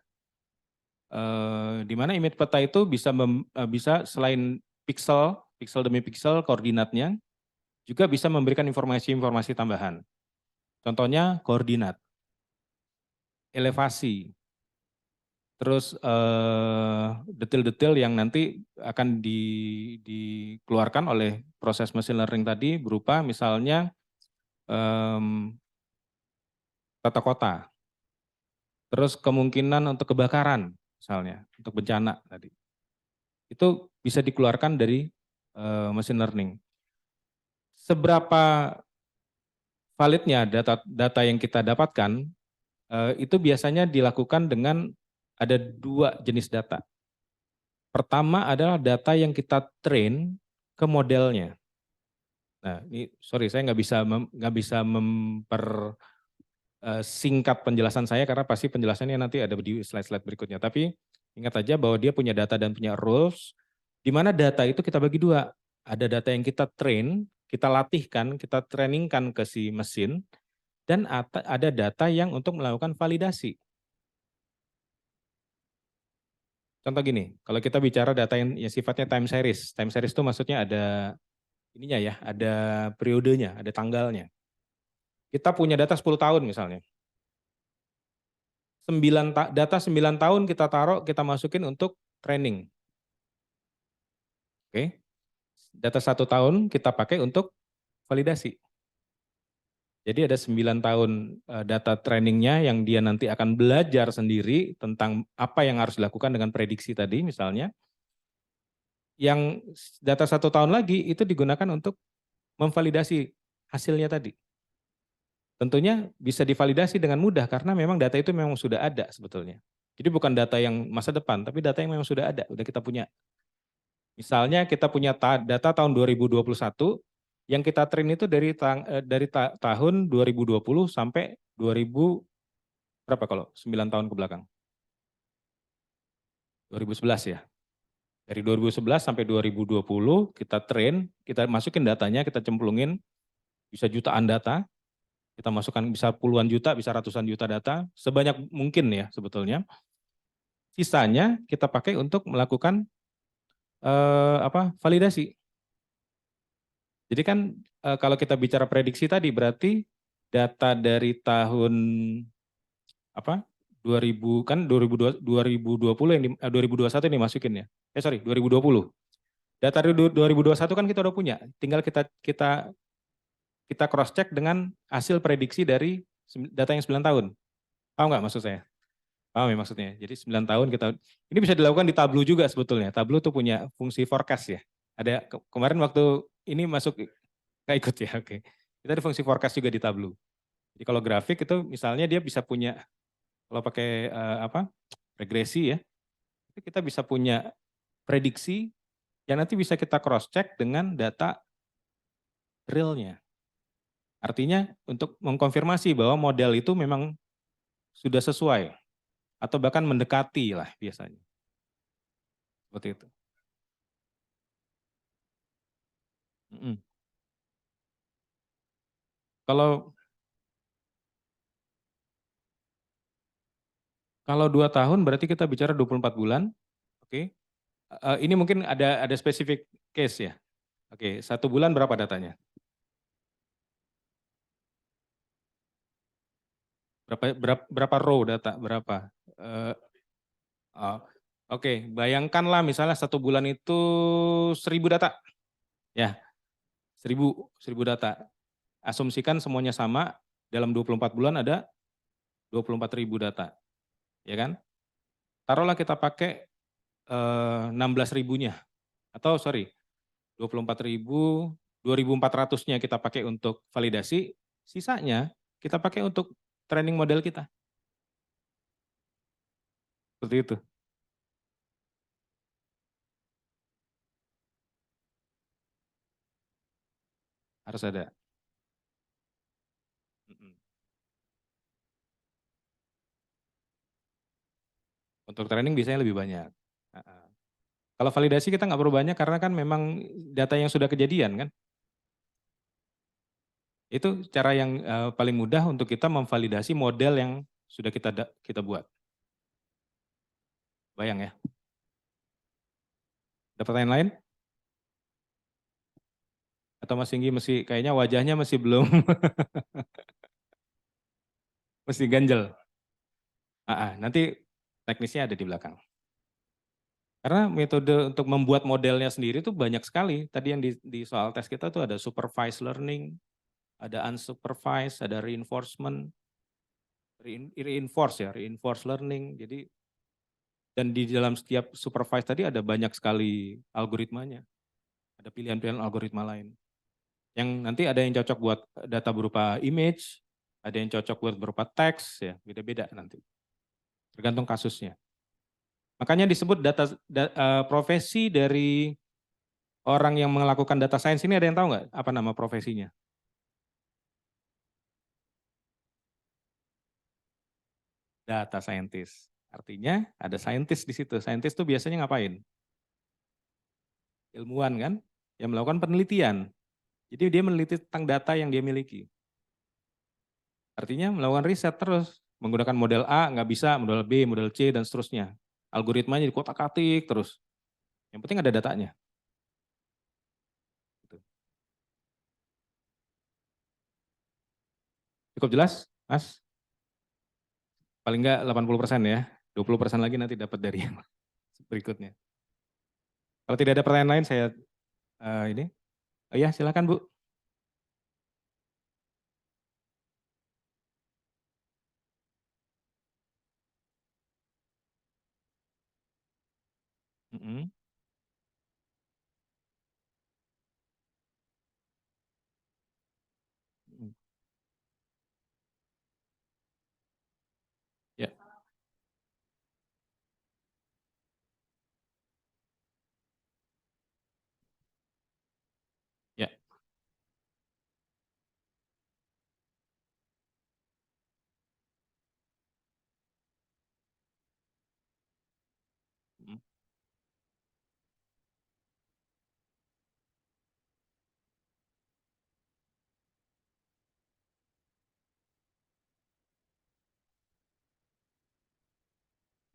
di mana image peta itu bisa selain pixel demi pixel koordinatnya, juga bisa memberikan informasi-informasi tambahan. Contohnya koordinat, elevasi, terus detail-detail yang nanti akan dikeluarkan oleh proses machine learning tadi berupa misalnya tata kota, terus kemungkinan untuk kebakaran misalnya, untuk bencana tadi. Itu bisa dikeluarkan dari machine learning. Seberapa validnya data yang kita dapatkan, itu biasanya dilakukan dengan ada dua jenis data. Pertama adalah data yang kita train ke modelnya. Nah, ini sorry saya nggak bisa singkat penjelasan saya karena pasti penjelasannya nanti ada di slide-slide berikutnya. Tapi ingat aja bahwa dia punya data dan punya rules, di mana data itu kita bagi dua. Ada data yang kita train, kita latihkan, kita trainingkan ke si mesin, dan ada data yang untuk melakukan validasi. Contoh gini, kalau kita bicara data yang sifatnya time series itu maksudnya ada ininya ya, ada periodenya, ada tanggalnya. Kita punya data 10 tahun misalnya. Data 9 tahun kita taruh, kita masukin untuk training. Oke. Data 1 tahun kita pakai untuk validasi. Jadi ada 9 tahun data trainingnya yang dia nanti akan belajar sendiri tentang apa yang harus dilakukan dengan prediksi tadi misalnya. Yang data 1 tahun lagi itu digunakan untuk memvalidasi hasilnya tadi. Tentunya bisa divalidasi dengan mudah karena memang data itu memang sudah ada sebetulnya. Jadi bukan data yang masa depan, tapi data yang memang sudah ada, udah kita punya. Misalnya kita punya data tahun 2021, yang kita train itu dari tahun 2020 sampai 2000 berapa kalau 9 tahun ke belakang? 2011 ya. Dari 2011 sampai 2020 kita train, kita masukin datanya, kita cemplungin, bisa jutaan data, kita masukkan bisa puluhan juta, bisa ratusan juta data, sebanyak mungkin ya sebetulnya. Sisanya kita pakai untuk melakukan validasi. Jadi kan kalau kita bicara prediksi tadi berarti data dari tahun apa 2000 kan 2020 yang 2021 ini masukin ya. Sorry 2020. Data dari 2021 kan kita udah punya, tinggal kita cross check dengan hasil prediksi dari data yang 9 tahun. Paham nggak maksud saya? Paham ya maksudnya. Jadi 9 tahun kita ini bisa dilakukan di Tableau juga sebetulnya. Tableau tuh punya fungsi forecast ya. Ada kemarin waktu ini masuk nggak ikut ya, oke. Kita ada fungsi forecast juga di Tableau. Jadi kalau grafik itu misalnya dia bisa punya, kalau pakai regresi ya, itu kita bisa punya prediksi yang nanti bisa kita cross check dengan data realnya. Artinya untuk mengkonfirmasi bahwa model itu memang sudah sesuai atau bahkan mendekati lah biasanya. Seperti itu. Mm-mm. Kalau kalau 2 tahun berarti kita bicara 24 bulan. Oke. Ini mungkin ada spesifik case ya. Oke, 1 bulan berapa datanya? Berapa row data? Berapa? Eh, oh, Oke, bayangkanlah misalnya 1 bulan itu 1.000 data. Ya, 1.000 data. Asumsikan semuanya sama, dalam 24 bulan ada 24.000 data. Ya kan? Taruhlah kita pakai 16 ribunya. Atau sorry, 24 ribu, 2.400-nya kita pakai untuk validasi, sisanya kita pakai untuk training model kita. Seperti itu. Harus ada. Untuk training biasanya lebih banyak. Kalau validasi kita nggak perlu banyak karena kan memang data yang sudah kejadian kan. Itu cara yang paling mudah untuk kita memvalidasi model yang sudah kita buat. Bayang ya. Ada pertanyaan lain? Atau Mas Singgi kayaknya wajahnya masih belum, masih ganjel. Nanti teknisnya ada di belakang. Karena metode untuk membuat modelnya sendiri itu banyak sekali. Tadi yang di soal tes kita tuh ada supervised learning, ada unsupervised, ada reinforcement, reinforced learning. Jadi dan di dalam setiap supervised tadi ada banyak sekali algoritmanya. Ada pilihan-pilihan algoritma lain. Yang nanti ada yang cocok buat data berupa image, ada yang cocok buat berupa teks, ya beda-beda nanti. Tergantung kasusnya. Makanya disebut profesi dari orang yang melakukan data science ini ada yang tahu nggak apa nama profesinya? Data scientist. Artinya ada scientist di situ. Scientist itu biasanya ngapain? Ilmuwan kan? Yang melakukan penelitian. Jadi dia meneliti tentang data yang dia miliki. Artinya melakukan riset terus. Menggunakan model A nggak bisa, model B, model C, dan seterusnya. Algoritmanya dikotak-katik terus. Yang penting ada datanya. Gitu. Cukup jelas, Mas? Paling nggak 80% ya. 20% lagi nanti dapat dari yang berikutnya. Kalau tidak ada pertanyaan lain, saya ini. Oh iya, silakan Bu. Mm-mm. Mm. Ya, ya. Mm.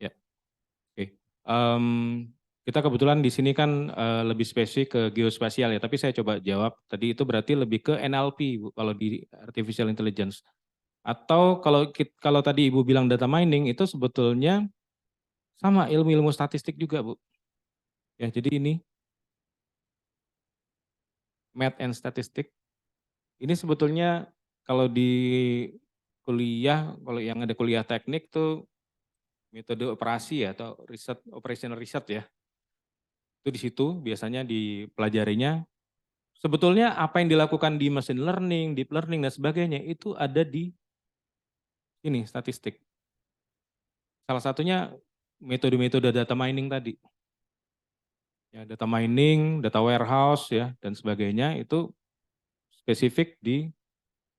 Ya, oke. Em, kita kebetulan di sini kan lebih spesifik ke geospasial ya, tapi saya coba jawab. Tadi itu berarti lebih ke NLP, Bu, kalau di artificial intelligence. Atau kalau tadi Ibu bilang data mining itu sebetulnya sama ilmu-ilmu statistik juga, Bu. Ya, jadi ini math and statistic. Ini sebetulnya kalau di kuliah, kalau yang ada kuliah teknik tuh metode operasi ya atau riset operational research ya. Itu di situ biasanya dipelajarinya. Sebetulnya apa yang dilakukan di machine learning, deep learning dan sebagainya itu ada di ini statistik. Salah satunya metode-metode data mining tadi. Ya, data mining, data warehouse ya dan sebagainya itu spesifik di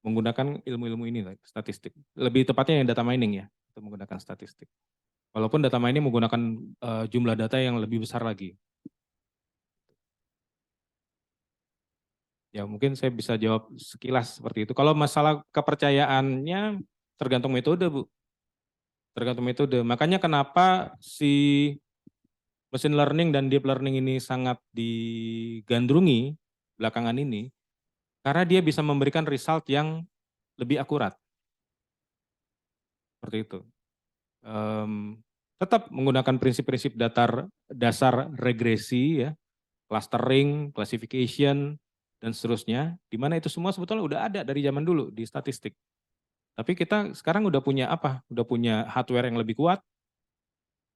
menggunakan ilmu-ilmu ini statistik. Lebih tepatnya yang data mining ya, itu menggunakan statistik. Walaupun data mining menggunakan jumlah data yang lebih besar lagi. Ya mungkin saya bisa jawab sekilas seperti itu. Kalau masalah kepercayaannya tergantung metode, Bu. Tergantung metode. Makanya kenapa si machine learning dan deep learning ini sangat digandrungi belakangan ini, karena dia bisa memberikan result yang lebih akurat. Seperti itu. Em, Tetap menggunakan prinsip-prinsip dasar regresi ya, clustering, classification, dan seterusnya, di mana itu semua sebetulnya udah ada dari zaman dulu di statistik. Tapi kita sekarang udah punya apa? Udah punya hardware yang lebih kuat.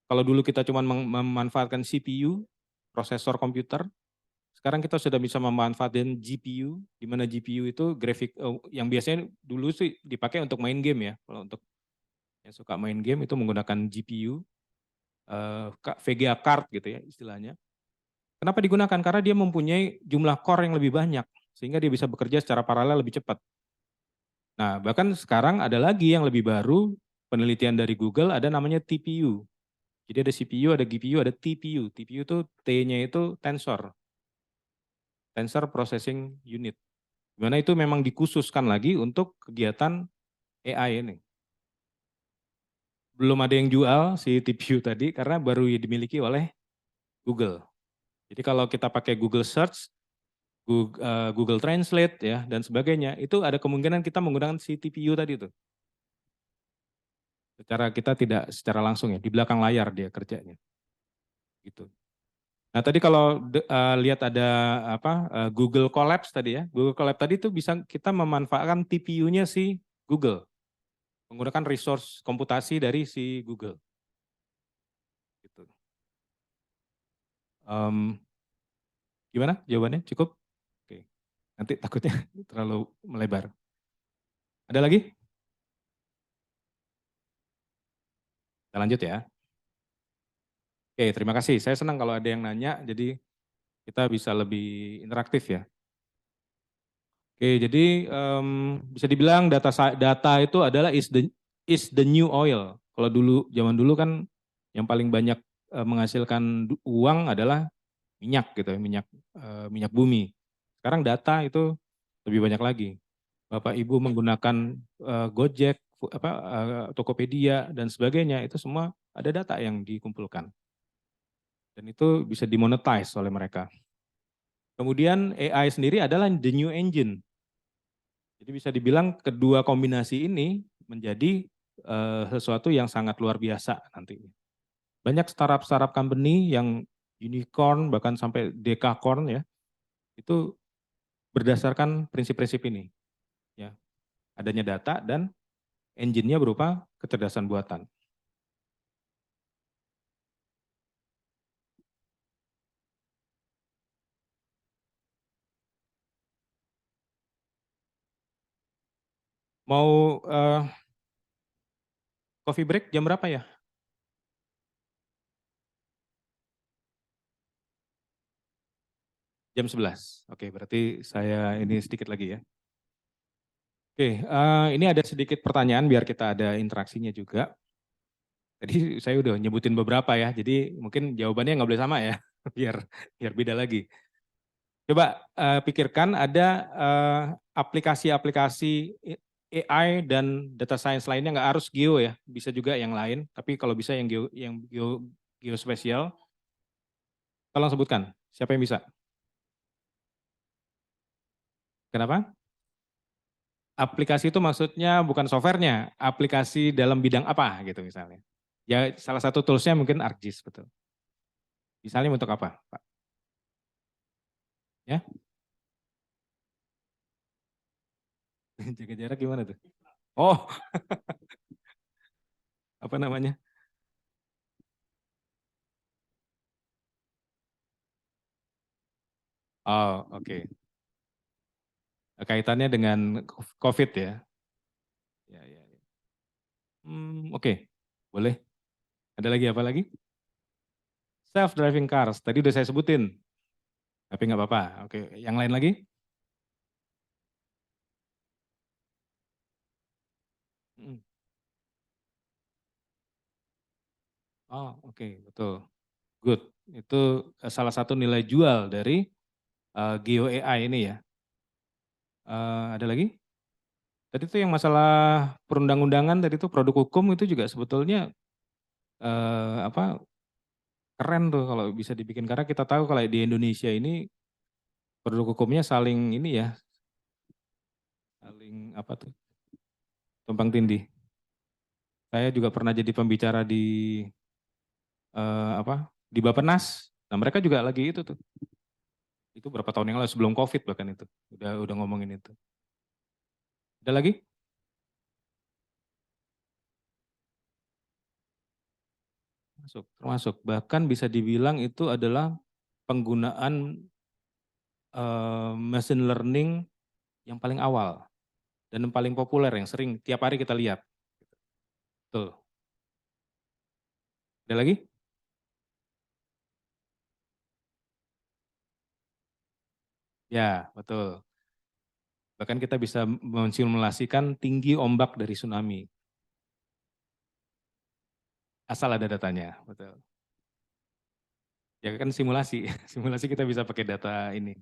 Kalau dulu kita cuma memanfaatkan CPU, prosesor komputer, sekarang kita sudah bisa memanfaatkan GPU, di mana GPU itu grafik yang biasanya dulu sih dipakai untuk main game ya. Kalau untuk yang suka main game itu menggunakan GPU, VGA card gitu ya istilahnya. Kenapa digunakan? Karena dia mempunyai jumlah core yang lebih banyak, sehingga dia bisa bekerja secara paralel lebih cepat. Nah, bahkan sekarang ada lagi yang lebih baru, penelitian dari Google ada namanya TPU. Jadi ada CPU, ada GPU, ada TPU. TPU itu T-nya itu tensor, tensor processing unit. Dimana itu memang dikhususkan lagi untuk kegiatan AI ini. Belum ada yang jual si TPU tadi karena baru dimiliki oleh Google. Jadi kalau kita pakai Google Search, Google Translate ya dan sebagainya, itu ada kemungkinan kita menggunakan si TPU tadi itu. Secara kita tidak secara langsung ya, di belakang layar dia kerjanya. Gitu. Nah tadi kalau lihat ada apa Google Collapse tadi ya, Google Collapse tadi itu bisa kita memanfaatkan TPU-nya si Google, menggunakan resource komputasi dari si Google. Gitu. Em, Gimana jawabannya? Cukup? Oke. Nanti takutnya terlalu melebar. Ada lagi? Kita lanjut ya. Oke, terima kasih. Saya senang kalau ada yang nanya. Jadi kita bisa lebih interaktif ya. Oke, jadi bisa dibilang data itu adalah is the new oil. Kalau dulu zaman dulu kan yang paling banyak menghasilkan uang adalah minyak gitu ya, minyak bumi. Sekarang data itu lebih banyak lagi. Bapak Ibu menggunakan Gojek, Tokopedia dan sebagainya itu semua ada data yang dikumpulkan dan itu bisa dimonetize oleh mereka. Kemudian AI sendiri adalah the new engine. Jadi bisa dibilang kedua kombinasi ini menjadi sesuatu yang sangat luar biasa nanti. Banyak startup-startup company yang unicorn bahkan sampai decacorn ya, itu berdasarkan prinsip-prinsip ini. Ya, adanya data dan engine-nya berupa kecerdasan buatan. Mau coffee break jam berapa ya? Jam 11. Oke, berarti saya ini sedikit lagi ya. Oke, ini ada sedikit pertanyaan biar kita ada interaksinya juga. Tadi saya udah nyebutin beberapa ya, jadi mungkin jawabannya nggak boleh sama ya, biar biar beda lagi. Coba pikirkan ada aplikasi-aplikasi AI dan data science lainnya, nggak harus geo ya, bisa juga yang lain. Tapi kalau bisa yang geospasial, tolong sebutkan. Siapa yang bisa? Kenapa? Aplikasi itu maksudnya bukan softwarenya, aplikasi dalam bidang apa gitu misalnya. Ya salah satu toolsnya mungkin ArcGIS betul. Misalnya untuk apa, Pak? Ya, jaga jarak gimana tuh? Oh, apa namanya? Oh, oke. Kaitannya dengan COVID ya. Ya, ya, ya. Oke, boleh. Ada lagi apa lagi? Self driving cars. Tadi udah saya sebutin, tapi nggak apa-apa. Oke, yang lain lagi? Hmm. Oh, oke, betul. Good. Itu salah satu nilai jual dari Geo AI ini ya. Ada lagi? Tadi tuh yang masalah perundang-undangan tadi tuh produk hukum itu juga sebetulnya apa keren tuh kalau bisa dibikin karena kita tahu kalau di Indonesia ini produk hukumnya saling ini ya, saling apa tuh tumpang tindih. Saya juga pernah jadi pembicara di apa di Bappenas. Nah mereka juga lagi itu tuh. Itu berapa tahun yang lalu sebelum COVID bahkan itu udah ngomongin itu. Ada lagi? Masuk, termasuk. Bahkan bisa dibilang itu adalah penggunaan machine learning yang paling awal dan yang paling populer yang sering tiap hari kita lihat. Betul. Ada lagi? Ya, betul. Bahkan kita bisa mensimulasikan tinggi ombak dari tsunami. Asal ada datanya, betul. Ya kan simulasi, simulasi kita bisa pakai data ini.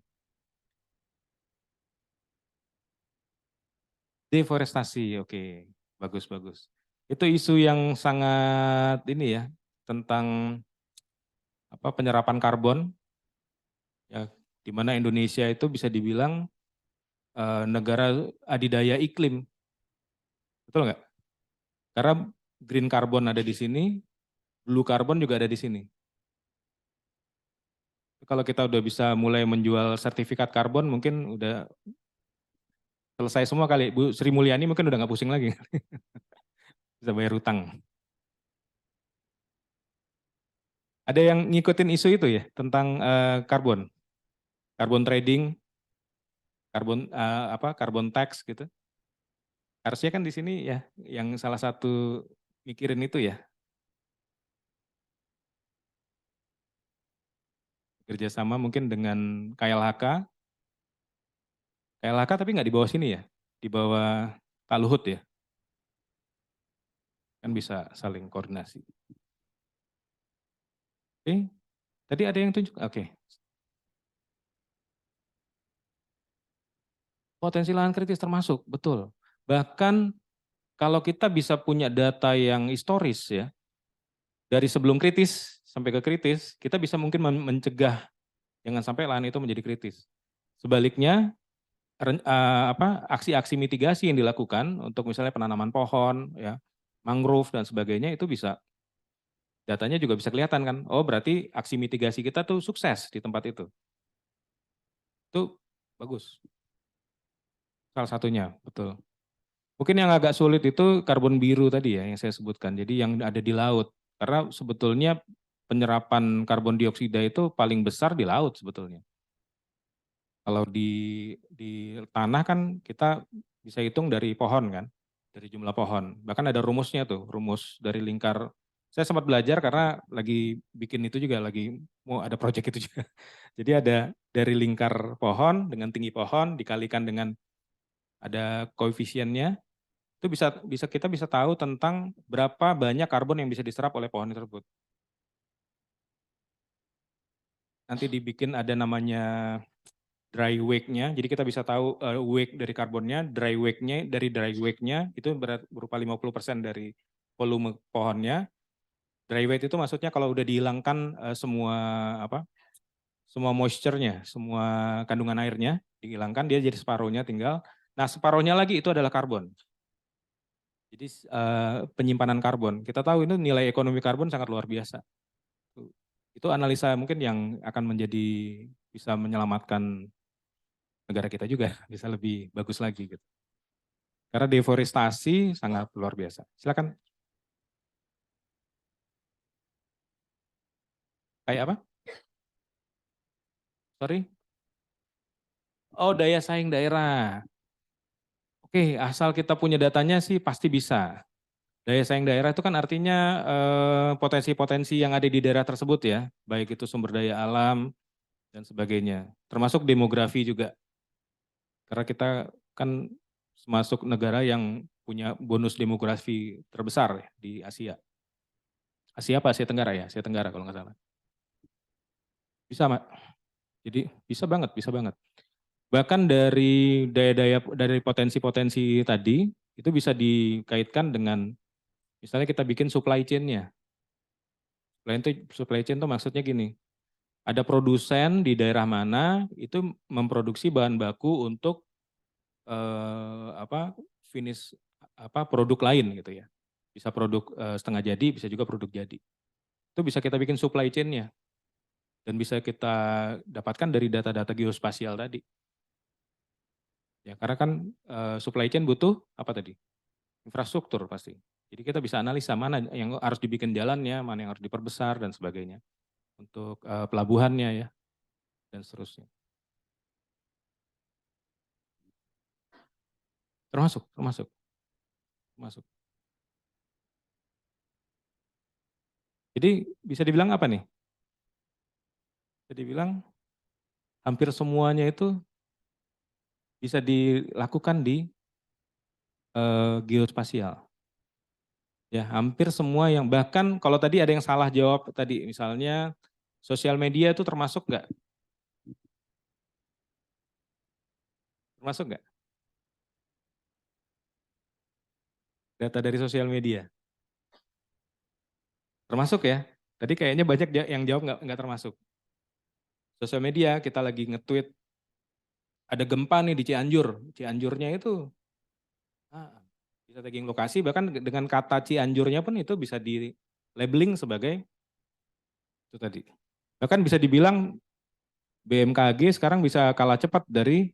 Deforestasi, oke, bagus bagus. Itu isu yang sangat ini ya tentang apa penyerapan karbon ya, di mana Indonesia itu bisa dibilang negara adidaya iklim, betul nggak? Karena green carbon ada di sini, blue carbon juga ada di sini. Kalau kita udah bisa mulai menjual sertifikat karbon, mungkin udah selesai semua kali. Bu Sri Mulyani mungkin udah nggak pusing lagi, bisa bayar utang. Ada yang ngikutin isu itu ya tentang karbon, karbon trading, karbon tax gitu. Harusnya kan di sini ya yang salah satu mikirin itu ya. kerjasama mungkin dengan KLHK, KLHK tapi nggak di bawah sini ya, di bawah Pak Luhut ya, kan bisa saling koordinasi. Oke, tadi ada yang tunjuk, oke. Potensi lahan kritis termasuk, betul. Bahkan kalau kita bisa punya data yang historis ya, dari sebelum kritis sampai ke kritis, kita bisa mungkin mencegah jangan sampai lahan itu menjadi kritis. Sebaliknya, aksi-aksi mitigasi yang dilakukan untuk misalnya penanaman pohon, ya, mangrove dan sebagainya itu bisa datanya juga bisa kelihatan kan. Oh berarti aksi mitigasi kita tuh sukses di tempat itu. Itu bagus. Salah satunya, betul. Mungkin yang agak sulit itu karbon biru tadi ya yang saya sebutkan. Jadi yang ada di laut. Karena sebetulnya penyerapan karbon dioksida itu paling besar di laut sebetulnya. Kalau di tanah kan kita bisa hitung dari pohon kan, dari jumlah pohon. Bahkan ada rumusnya tuh, rumus dari lingkar. Saya sempat belajar karena lagi bikin itu juga, lagi mau ada proyek itu juga. Jadi ada dari lingkar pohon dengan tinggi pohon dikalikan dengan ada koefisiennya, itu bisa bisa kita bisa tahu tentang berapa banyak karbon yang bisa diserap oleh pohon tersebut. Nanti dibikin ada namanya dry wake-nya, jadi kita bisa tahu wake dari karbonnya, dry wake-nya, dari dry wake-nya itu berupa 50% dari volume pohonnya. Dry wake itu maksudnya kalau udah dihilangkan semua apa? Semua moisture-nya, semua kandungan airnya dihilangkan, dia jadi separuhnya tinggal. Nah, separuhnya lagi itu adalah karbon. Jadi penyimpanan karbon. Kita tahu itu nilai ekonomi karbon sangat luar biasa. Itu analisa mungkin yang akan menjadi bisa menyelamatkan negara kita juga, bisa lebih bagus lagi gitu. Karena deforestasi sangat luar biasa. Silakan. Kayak apa? Sorry. Oh, daya saing daerah. Oke, asal kita punya datanya sih pasti bisa. Daya saing daerah itu kan artinya potensi-potensi yang ada di daerah tersebut ya, baik itu sumber daya alam dan sebagainya. Termasuk demografi juga. Karena kita kan masuk negara yang punya bonus demografi terbesar ya, di Asia. Asia apa? Asia Tenggara ya? Asia Tenggara kalau nggak salah. Bisa, Mak. Jadi bisa banget, bisa banget. Bahkan dari daya-daya dari potensi-potensi tadi itu bisa dikaitkan dengan misalnya kita bikin supply chain-nya. Supply chain itu maksudnya gini, ada produsen di daerah mana itu memproduksi bahan baku untuk apa finish apa produk lain gitu ya. Bisa produk setengah jadi, bisa juga produk jadi. Itu bisa kita bikin supply chain-nya dan bisa kita dapatkan dari data-data geospasial tadi. Ya, karena kan supply chain butuh apa tadi? Infrastruktur pasti. Jadi kita bisa analisa mana yang harus dibikin jalannya, mana yang harus diperbesar dan sebagainya. Untuk pelabuhannya ya dan seterusnya. Termasuk, termasuk, termasuk. Jadi bisa dibilang apa nih? Bisa dibilang hampir semuanya itu bisa dilakukan di geospasial. Ya, hampir semua yang bahkan kalau tadi ada yang salah jawab tadi, misalnya sosial media itu termasuk nggak? Termasuk nggak? Data dari sosial media. Termasuk ya? Tadi kayaknya banyak yang jawab nggak termasuk. Sosial media kita lagi nge-tweet ada gempa nih di Cianjur. Cianjurnya itu ah, bisa tagging lokasi bahkan dengan kata Cianjurnya pun itu bisa di labeling sebagai itu tadi. Bahkan bisa dibilang BMKG sekarang bisa kalah cepat dari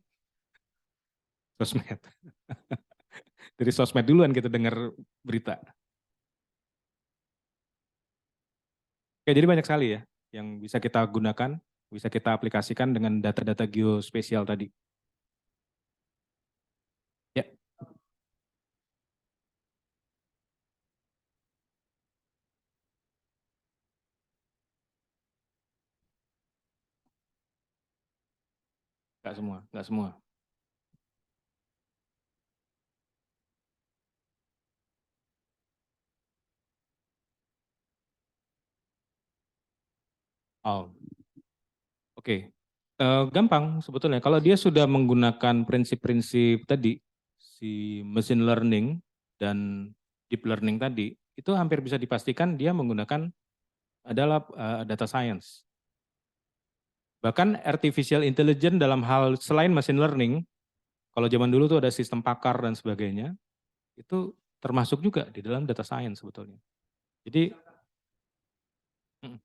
sosmed. Dari sosmed duluan kita dengar berita. Oke, jadi banyak sekali ya yang bisa kita gunakan, bisa kita aplikasikan dengan data-data geospasial tadi. Ya, Nggak semua, nggak semua. Oh, oke. Gampang sebetulnya. Kalau dia sudah menggunakan prinsip-prinsip tadi, si machine learning dan deep learning tadi, itu hampir bisa dipastikan dia menggunakan adalah data science. Bahkan artificial intelligence dalam hal selain machine learning, kalau zaman dulu tuh ada sistem pakar dan sebagainya, itu termasuk juga di dalam data science sebetulnya. Jadi, mm,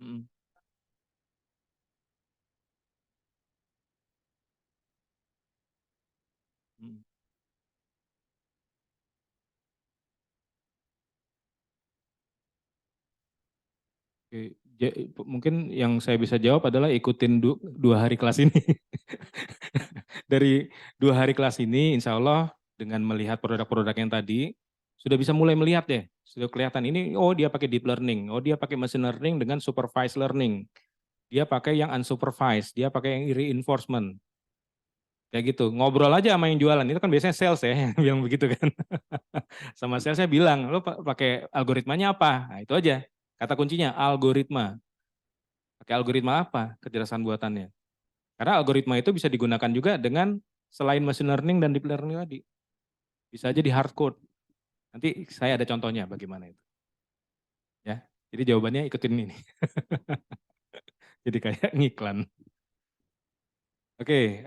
mm, mm. Oke, mungkin yang saya bisa jawab adalah ikutin 2 hari kelas ini. Dari 2 hari kelas ini, insya Allah dengan melihat produk-produk yang tadi, sudah bisa mulai melihat deh. Sudah kelihatan ini, oh dia pakai deep learning, oh dia pakai machine learning dengan supervised learning. Dia pakai yang unsupervised, dia pakai yang reinforcement. Kayak gitu, ngobrol aja sama yang jualan, itu kan biasanya sales ya, yang bilang begitu kan. Sama salesnya bilang, lo pakai algoritmanya apa? Nah itu aja, kata kuncinya algoritma. Pakai algoritma apa kecerdasan buatannya? Karena algoritma itu bisa digunakan juga dengan selain machine learning dan deep learning tadi. Bisa aja di hard code. Nanti saya ada contohnya bagaimana itu. Ya, jadi jawabannya ikutin ini. Jadi kayak ngiklan. Oke,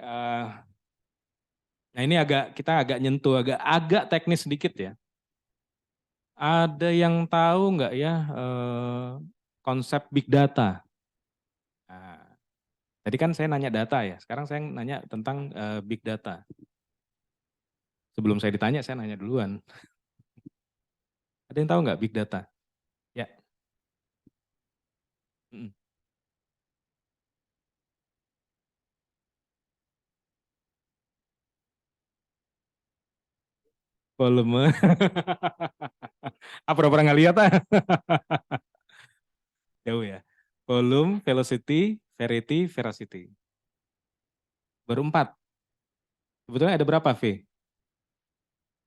nah ini kita agak nyentuh, agak teknis sedikit ya. Ada yang tahu nggak ya konsep big data? Nah, tadi kan saya nanya data ya, sekarang saya nanya tentang big data. Sebelum saya ditanya, saya nanya duluan. Ada yang tahu nggak big data? Ya. Mm. Volume. Apa pernah nggak lihat ah? Jauh ya. Volume, velocity, variety, veracity. Baru 4. Sebetulnya ada berapa V?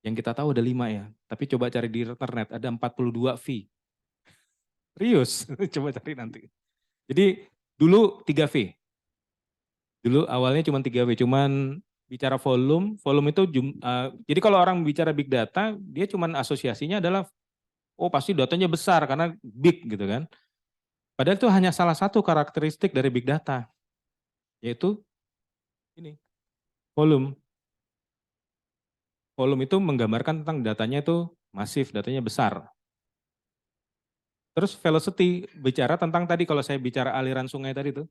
Yang kita tahu ada 5 ya. Tapi coba cari di internet, ada 42 V. Serius, coba cari nanti. Jadi dulu 3 V. Dulu awalnya cuma 3 V. Cuman bicara volume, volume itu jadi kalau orang bicara big data, dia cuman asosiasinya adalah, oh pasti datanya besar karena big gitu kan. Padahal itu hanya salah satu karakteristik dari big data, yaitu ini, volume. Volume itu menggambarkan tentang datanya itu masif, datanya besar. Terus velocity bicara tentang tadi kalau saya bicara aliran sungai tadi tuh,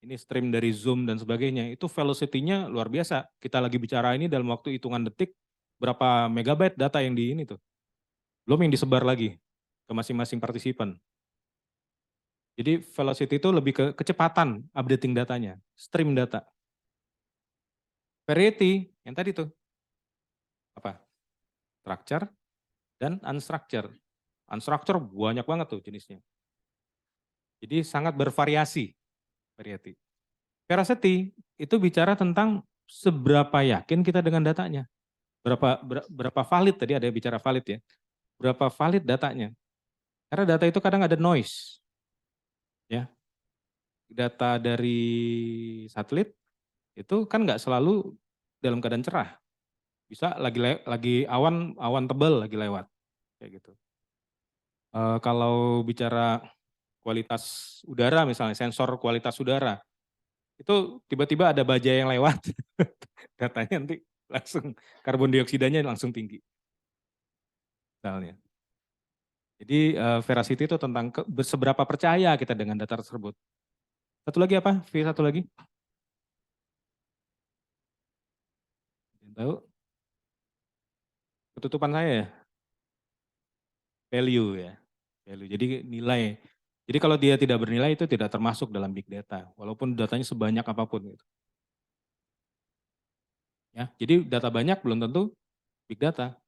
ini stream dari Zoom dan sebagainya, itu velocity-nya luar biasa. Kita lagi bicara ini dalam waktu hitungan detik, berapa megabyte data yang di ini tuh. Belum yang disebar lagi ke masing-masing partisipan. Jadi velocity itu lebih ke kecepatan updating datanya, stream data. Variety, yang tadi tuh, apa? Structure dan unstructured. Unstructured banyak banget tuh jenisnya. Jadi sangat bervariasi, variety. Veracity itu bicara tentang seberapa yakin kita dengan datanya. Berapa valid, tadi ada yang bicara valid ya. Berapa valid datanya. Karena data itu kadang ada noise. Ya, data dari satelit itu kan nggak selalu dalam keadaan cerah. Bisa lagi awan awan tebal lagi lewat kayak gitu. Kalau bicara kualitas udara misalnya, sensor kualitas udara, itu tiba-tiba ada baja yang lewat, datanya nanti langsung karbon dioksidanya langsung tinggi misalnya. Jadi veracity itu tentang seberapa percaya kita dengan data tersebut. Satu lagi apa? V satu lagi? Tahu? Ketutupan saya ya? Value ya. Value. Jadi nilai. Jadi kalau dia tidak bernilai itu tidak termasuk dalam big data. Walaupun datanya sebanyak apapun. Gitu. Ya, jadi data banyak belum tentu big data.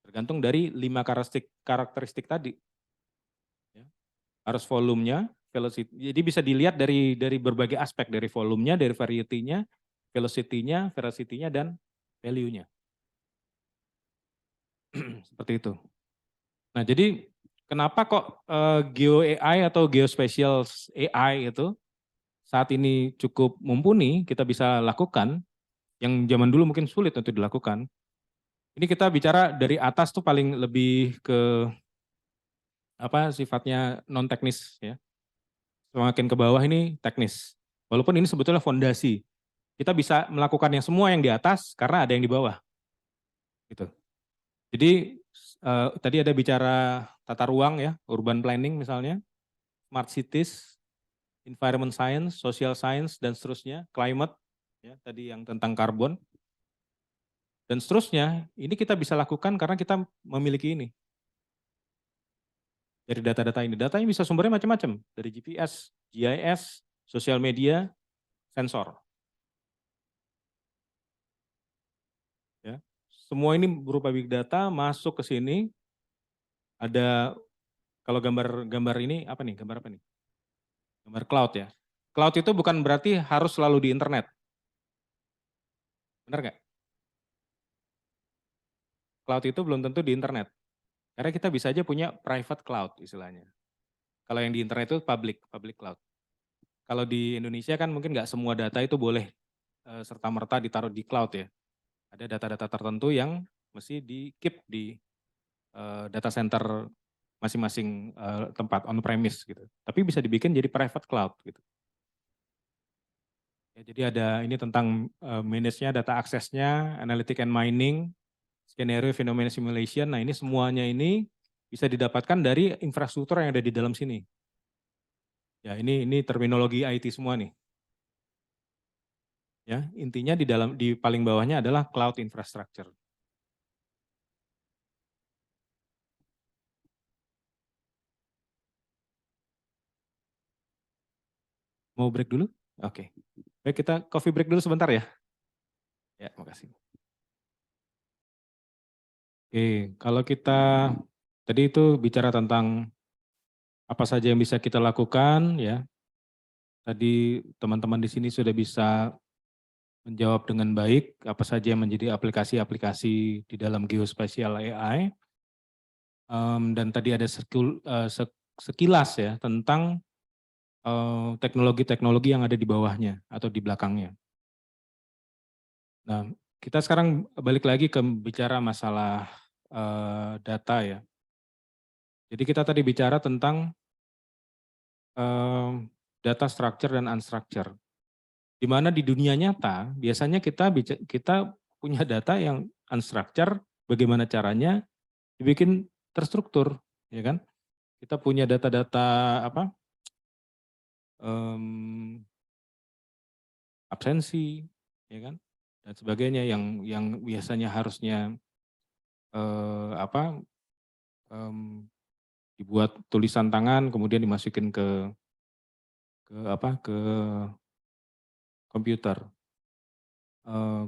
Tergantung dari 5 karakteristik tadi. Ya. Harus volumenya, velocity. Jadi bisa dilihat dari berbagai aspek. Dari volumenya, dari variety-nya, velocity-nya, veracity-nya, dan value-nya. Seperti itu. Nah jadi kenapa kok Geo AI atau Geospatial AI itu saat ini cukup mumpuni, kita bisa lakukan, yang zaman dulu mungkin sulit untuk dilakukan. Ini kita bicara dari atas tuh paling lebih ke apa sifatnya non teknis ya. Semakin ke bawah ini teknis. Walaupun ini sebetulnya fondasi. Kita bisa melakukan yang semua yang di atas karena ada yang di bawah. Gitu. Jadi tadi ada bicara tata ruang ya, urban planning misalnya, smart cities, environment science, social science dan seterusnya, climate ya tadi yang tentang karbon. Dan seterusnya, ini kita bisa lakukan karena kita memiliki ini. Dari data-data ini. Datanya bisa sumbernya macam-macam. Dari GPS, GIS, sosial media, sensor. Ya. Semua ini berupa big data masuk ke sini. Ada, kalau gambar ini apa nih? Gambar apa nih? Gambar cloud ya. Cloud itu bukan berarti harus selalu di internet. Benar nggak? Cloud itu belum tentu di internet. Karena kita bisa aja punya private cloud istilahnya. Kalau yang di internet itu public cloud. Kalau di Indonesia kan mungkin nggak semua data itu boleh serta-merta ditaruh di cloud ya. Ada data-data tertentu yang mesti di keep di data center masing-masing tempat on premise gitu. Tapi bisa dibikin jadi private cloud gitu. Ya, jadi ada ini tentang manage-nya, data aksesnya, analytic and mining, skenario fenomena simulation. Nah ini semuanya ini bisa didapatkan dari infrastruktur yang ada di dalam sini. Ya ini terminologi IT semua nih. Ya intinya di paling bawahnya adalah cloud infrastructure. Mau break dulu? Oke. Baik kita coffee break dulu sebentar ya. Ya makasih. Oke kalau kita tadi itu bicara tentang apa saja yang bisa kita lakukan ya. Tadi teman-teman di sini sudah bisa menjawab dengan baik apa saja yang menjadi aplikasi-aplikasi di dalam geospatial AI. Dan tadi ada sekilas ya tentang teknologi-teknologi yang ada di bawahnya atau di belakangnya. Nah, kita sekarang balik lagi ke bicara masalah data ya. Jadi kita tadi bicara tentang data structure dan unstructure. Di mana di dunia nyata biasanya kita punya data yang unstructure, bagaimana caranya dibikin terstruktur, ya kan? Kita punya data-data apa? Absensi, ya kan? Dan sebagainya yang biasanya harusnya dibuat tulisan tangan kemudian dimasukin ke komputer.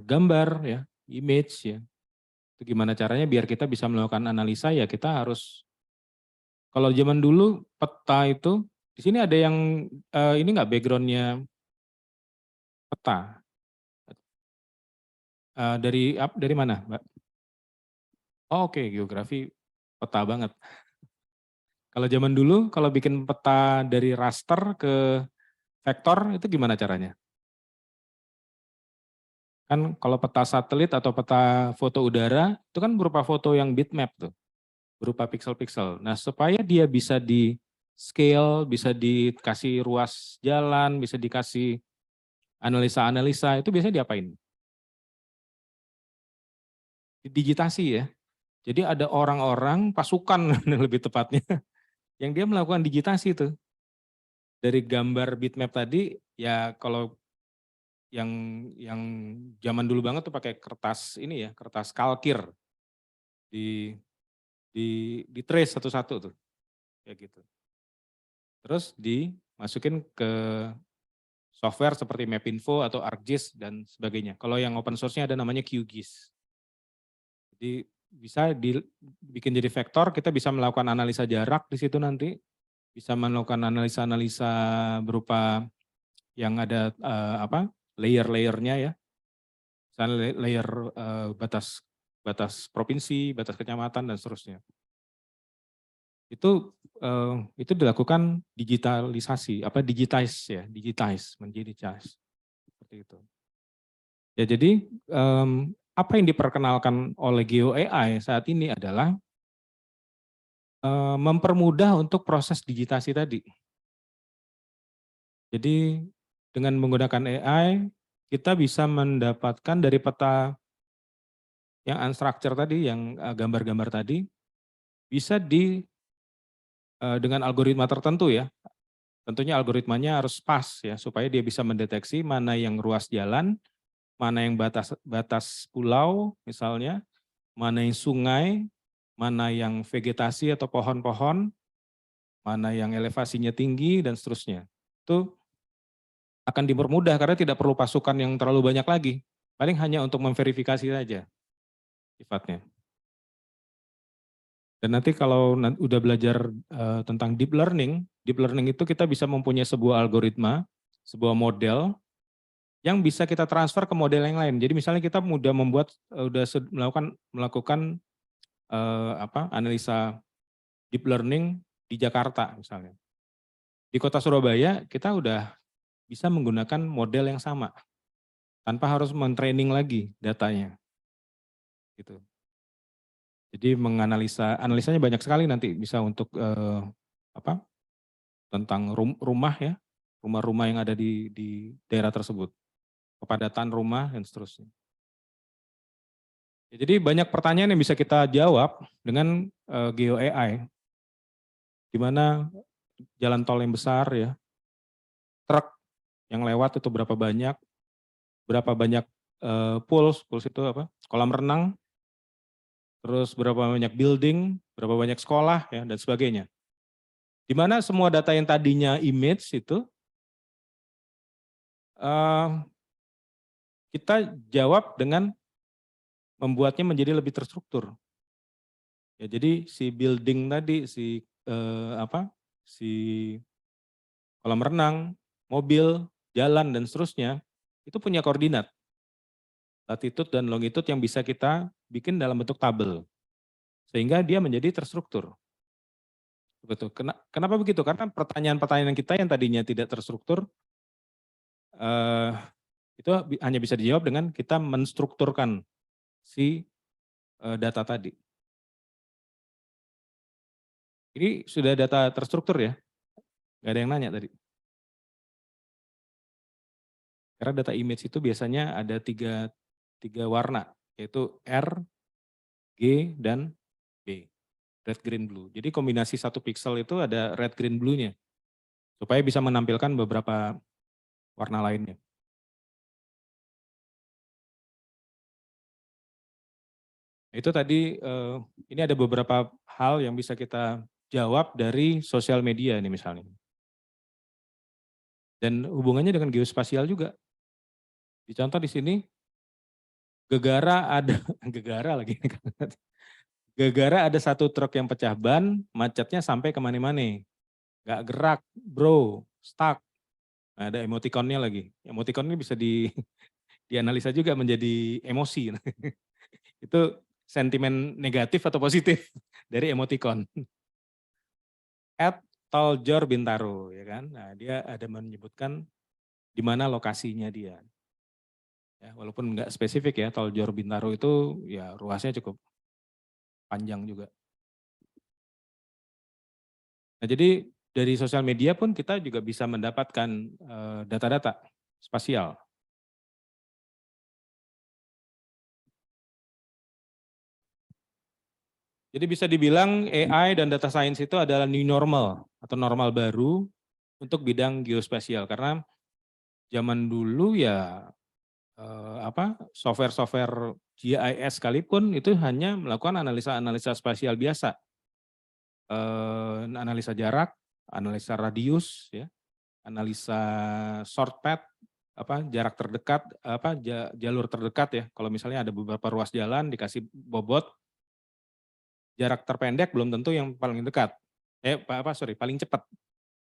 Gambar ya, image ya. Itu gimana caranya biar kita bisa melakukan analisa ya kita harus kalau zaman dulu peta itu di sini ada yang ini enggak backgroundnya peta. Dari mana, Mbak? Oh, oke, geografi peta banget. Kalau zaman dulu kalau bikin peta dari raster ke vektor itu gimana caranya? Kan kalau peta satelit atau peta foto udara itu kan berupa foto yang bitmap tuh, berupa pixel-pixel. Nah supaya dia bisa di scale, bisa dikasih ruas jalan, bisa dikasih analisa-analisa itu biasanya diapain? Digitasi ya. Jadi ada orang-orang pasukan lebih tepatnya yang dia melakukan digitasi itu. Dari gambar bitmap tadi ya kalau yang zaman dulu banget tuh pakai kertas ini ya, kertas kalkir di di trace satu-satu tuh kayak gitu. Terus dimasukin ke software seperti Mapinfo atau ArcGIS dan sebagainya. Kalau yang open source-nya ada namanya QGIS. Jadi bisa dibikin jadi vektor, kita bisa melakukan analisa jarak di situ nanti, bisa melakukan analisa-analisa berupa yang ada layer-layernya ya, misalnya layer batas provinsi, batas kecamatan dan seterusnya. Itu dilakukan digitalisasi, digitize seperti itu. Ya jadi apa yang diperkenalkan oleh Geo AI saat ini adalah mempermudah untuk proses digitasi tadi. Jadi dengan menggunakan AI kita bisa mendapatkan dari peta yang unstructured tadi, yang gambar-gambar tadi, bisa dengan algoritma tertentu ya. Tentunya algoritmanya harus pas ya supaya dia bisa mendeteksi mana yang ruas jalan, mana yang batas pulau misalnya, mana yang sungai, mana yang vegetasi atau pohon-pohon, mana yang elevasinya tinggi dan seterusnya. Itu akan dipermudah karena tidak perlu pasukan yang terlalu banyak lagi. Paling hanya untuk memverifikasi saja sifatnya. Dan nanti kalau udah belajar tentang deep learning itu kita bisa mempunyai sebuah algoritma, sebuah model yang bisa kita transfer ke model yang lain. Jadi misalnya kita udah melakukan analisa deep learning di Jakarta misalnya. Di kota Surabaya kita udah bisa menggunakan model yang sama tanpa harus men-training lagi datanya. Gitu. Jadi analisanya banyak sekali nanti bisa untuk tentang rumah ya, rumah-rumah yang ada di daerah tersebut, kepadatan rumah dan seterusnya. Ya, jadi banyak pertanyaan yang bisa kita jawab dengan Geo AI, di mana jalan tol yang besar ya, truk yang lewat itu berapa banyak pools itu apa? Kolam renang, terus berapa banyak building, berapa banyak sekolah ya dan sebagainya. Di mana semua data yang tadinya image itu kita jawab dengan membuatnya menjadi lebih terstruktur. Ya, jadi si building tadi, si kolam renang, mobil, jalan dan seterusnya itu punya koordinat, latitude dan longitude yang bisa kita bikin dalam bentuk tabel, sehingga dia menjadi terstruktur. Betul. Kenapa begitu? Karena pertanyaan-pertanyaan kita yang tadinya tidak terstruktur itu hanya bisa dijawab dengan kita menstrukturkan si data tadi. Ini sudah data terstruktur ya? Gak ada yang nanya tadi. Karena data image itu biasanya ada tiga warna, yaitu R, G, dan B. Red, green, blue. Jadi kombinasi satu pixel itu ada red, green, blue-nya. Supaya bisa menampilkan beberapa warna lainnya. Itu tadi, ini ada beberapa hal yang bisa kita jawab dari sosial media ini misalnya. Dan hubungannya dengan geospasial juga. Dicontoh di sini, gegara ada, gegara lagi. Gegara ada satu truk yang pecah ban, macetnya sampai kemana-mana. Gak gerak, bro, stuck. Nah, ada emotikonnya lagi. Emotikon ini bisa dianalisa juga menjadi emosi. Itu sentimen negatif atau positif dari emotikon. @toljor Bintaro, ya kan. Nah, dia ada menyebutkan di mana lokasinya dia. Ya, walaupun nggak spesifik ya, Toljor Bintaro itu ya ruasnya cukup panjang juga. Nah, jadi dari sosial media pun kita juga bisa mendapatkan data-data spasial. Jadi bisa dibilang AI dan data science itu adalah new normal atau normal baru untuk bidang geospasial. Karena zaman dulu ya software-software GIS sekalipun itu hanya melakukan analisa spasial biasa, analisa jarak, analisa radius, ya, analisa short path, jarak terdekat, jalur terdekat ya. Kalau misalnya ada beberapa ruas jalan dikasih bobot, jarak terpendek belum tentu yang paling dekat. Paling cepat.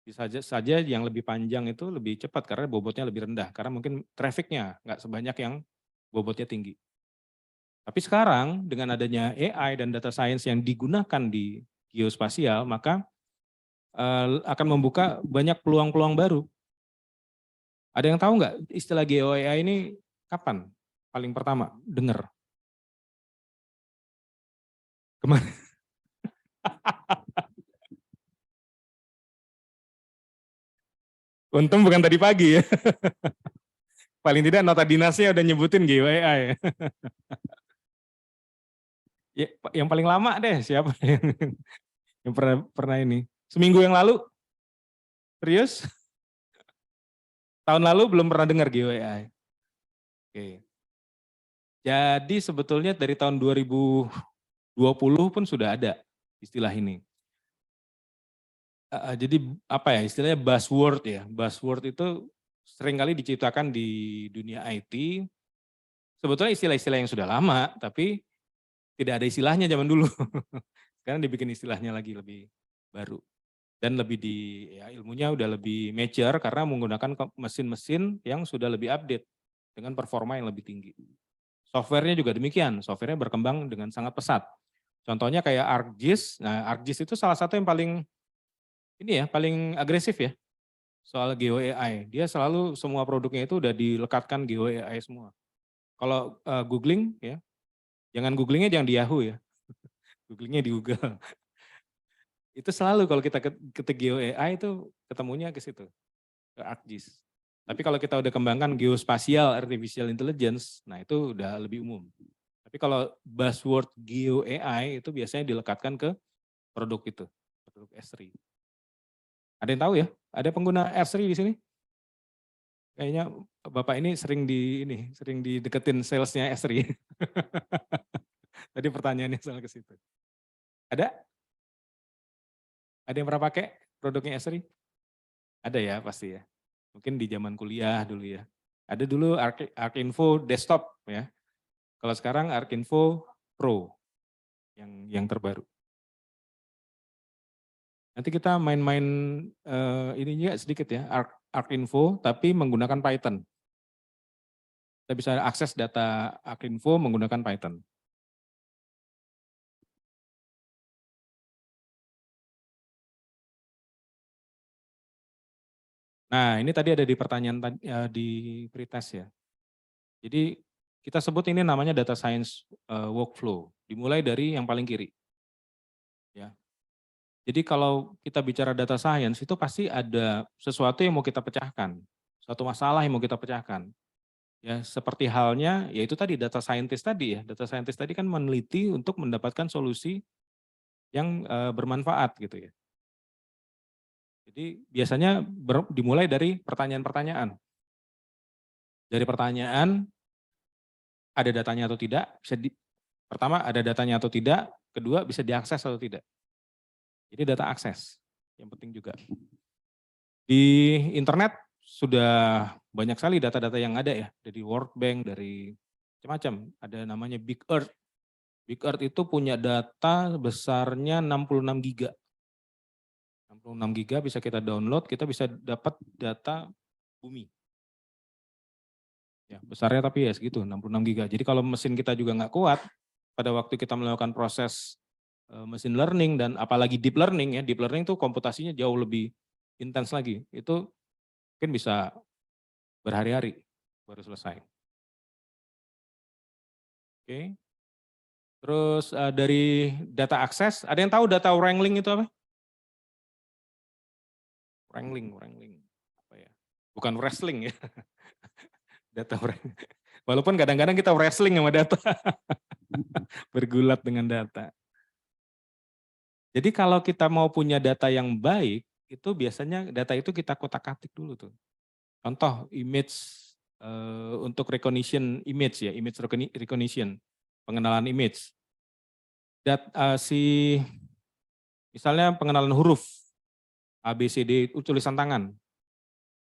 Bisa saja yang lebih panjang itu lebih cepat karena bobotnya lebih rendah. Karena mungkin trafficnya nggak sebanyak yang bobotnya tinggi. Tapi sekarang dengan adanya AI dan data science yang digunakan di geospasial, maka akan membuka banyak peluang-peluang baru. Ada yang tahu nggak istilah GeoAI ini kapan paling pertama dengar? Kemarin. Untung bukan tadi pagi ya. Paling tidak nota dinasnya udah nyebutin GeoAI. Ya, yang paling lama deh siapa yang pernah ini? Seminggu yang lalu? Serius? Tahun lalu belum pernah dengar GeoAI. Oke. Jadi sebetulnya dari tahun 2020 pun sudah ada istilah ini. Jadi apa ya istilahnya buzzword ya. Buzzword itu seringkali diciptakan di dunia IT. Sebetulnya istilah-istilah yang sudah lama, tapi tidak ada istilahnya zaman dulu. Sekarang dibikin istilahnya lagi lebih baru. Dan lebih ilmunya udah lebih mature karena menggunakan mesin-mesin yang sudah lebih update dengan performa yang lebih tinggi. Softwarenya juga demikian, softwarenya berkembang dengan sangat pesat. Contohnya kayak ArcGIS. Nah, ArcGIS itu salah satu yang paling paling agresif ya soal GeoAI. Dia selalu semua produknya itu udah dilekatkan GeoAI semua. Kalau googling ya, googlingnya jangan di Yahoo ya, googlingnya di Google. Itu selalu kalau kita ketik GeoAI itu ketemunya ke situ, ke ArcGIS. Tapi kalau kita udah kembangkan geospasial artificial intelligence, nah itu udah lebih umum. Tapi kalau buzzword GeoAI itu biasanya dilekatkan ke produk itu, produk S3. Ada yang tahu ya? Ada pengguna S3 di sini? Kayaknya Bapak ini sering dideketin salesnya S3. Tadi pertanyaannya soal ke situ. Ada? Ada yang pernah pakai produknya S3? Ada ya pasti ya. Mungkin di zaman kuliah dulu ya. Ada dulu Arkinfo desktop ya. Kalau sekarang Arkinfo Pro yang terbaru. Nanti kita main-main ini juga sedikit ya, Arkinfo tapi menggunakan Python. Kita bisa akses data Arkinfo menggunakan Python. Nah, ini tadi ada di pertanyaan di pretest ya. Jadi kita sebut ini namanya data science workflow. Dimulai dari yang paling kiri. Ya. Jadi kalau kita bicara data science itu pasti ada sesuatu yang mau kita pecahkan. Suatu masalah yang mau kita pecahkan. Ya, seperti halnya yaitu tadi data scientist tadi ya. Data scientist tadi kan meneliti untuk mendapatkan solusi yang bermanfaat gitu ya. Jadi biasanya dimulai dari pertanyaan-pertanyaan. Dari pertanyaan, ada datanya atau tidak, pertama ada datanya atau tidak, kedua bisa diakses atau tidak. Jadi data akses, yang penting juga. Di internet sudah banyak sekali data-data yang ada ya, dari World Bank, dari macam-macam. Ada namanya Big Earth. Big Earth itu punya data besarnya 66 giga. 66 giga bisa kita download, kita bisa dapat data bumi. Ya, besarnya tapi ya segitu, 66 giga. Jadi kalau mesin kita juga nggak kuat, pada waktu kita melakukan proses machine learning dan apalagi deep learning ya, deep learning itu komputasinya jauh lebih intens lagi. Itu mungkin bisa berhari-hari baru selesai. Oke. Terus dari data akses, ada yang tahu data wrangling itu apa? Wrangling. Apa ya? Bukan wrestling ya. Data wrangling. Walaupun kadang-kadang kita wrestling sama data. Bergulat dengan data. Jadi kalau kita mau punya data yang baik, itu biasanya data itu kita kotak-katik dulu tuh. Contoh image untuk recognition image ya, image recognition, pengenalan image. Misalnya pengenalan huruf, A, B, C, D, tulisan tangan.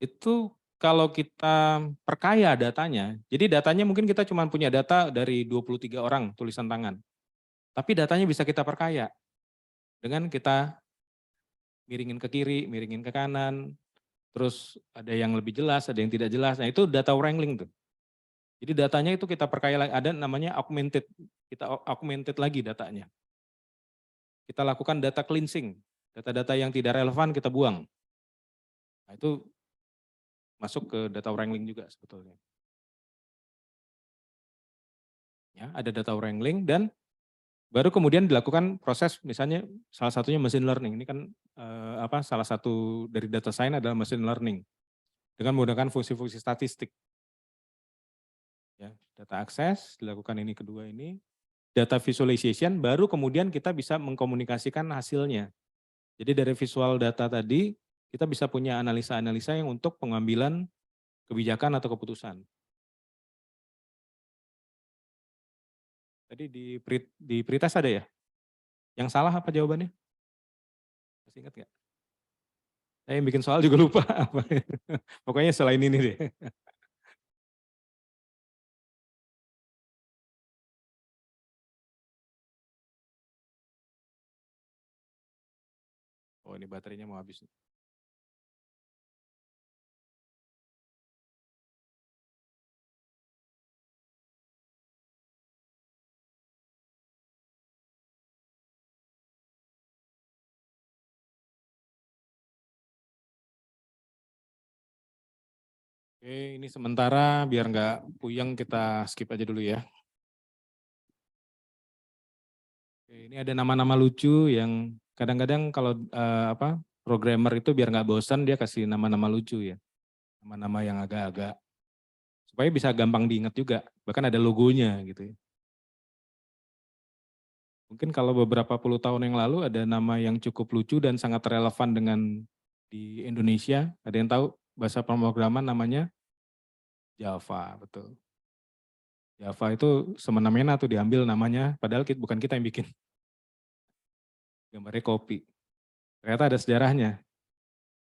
Itu kalau kita perkaya datanya, jadi datanya mungkin kita cuma punya data dari 23 orang tulisan tangan. Tapi datanya bisa kita perkaya dengan kita miringin ke kiri, miringin ke kanan, terus ada yang lebih jelas, ada yang tidak jelas. Nah itu data wrangling tuh. Jadi datanya itu kita perkaya, ada namanya augmented, kita augmented lagi datanya. Kita lakukan data cleansing, data-data yang tidak relevan kita buang. Nah itu masuk ke data wrangling juga sebetulnya. Ya, ada data wrangling dan baru kemudian dilakukan proses misalnya salah satunya machine learning. Ini kan salah satu dari data science adalah machine learning dengan menggunakan fungsi-fungsi statistik. Ya, data akses dilakukan ini kedua ini. Data visualization baru kemudian kita bisa mengkomunikasikan hasilnya. Jadi dari visual data tadi kita bisa punya analisa-analisa yang untuk pengambilan kebijakan atau keputusan. Tadi di pretest ada ya? Yang salah apa jawabannya? Masih ingat nggak? Saya yang bikin soal juga lupa. Pokoknya selain ini deh. Oh ini baterainya mau habis. Oke, ini sementara biar nggak puyeng kita skip aja dulu ya. Oke, ini ada nama-nama lucu yang kadang-kadang kalau programmer itu biar nggak bosan dia kasih nama-nama lucu ya. Nama-nama yang agak-agak supaya bisa gampang diingat juga. Bahkan ada logonya gitu ya. Mungkin kalau beberapa puluh tahun yang lalu ada nama yang cukup lucu dan sangat relevan dengan di Indonesia. Ada yang tahu bahasa pemrograman namanya Java, betul. Java itu semena-mena tuh diambil namanya, padahal bukan kita yang bikin. Gambarnya kopi. Ternyata ada sejarahnya.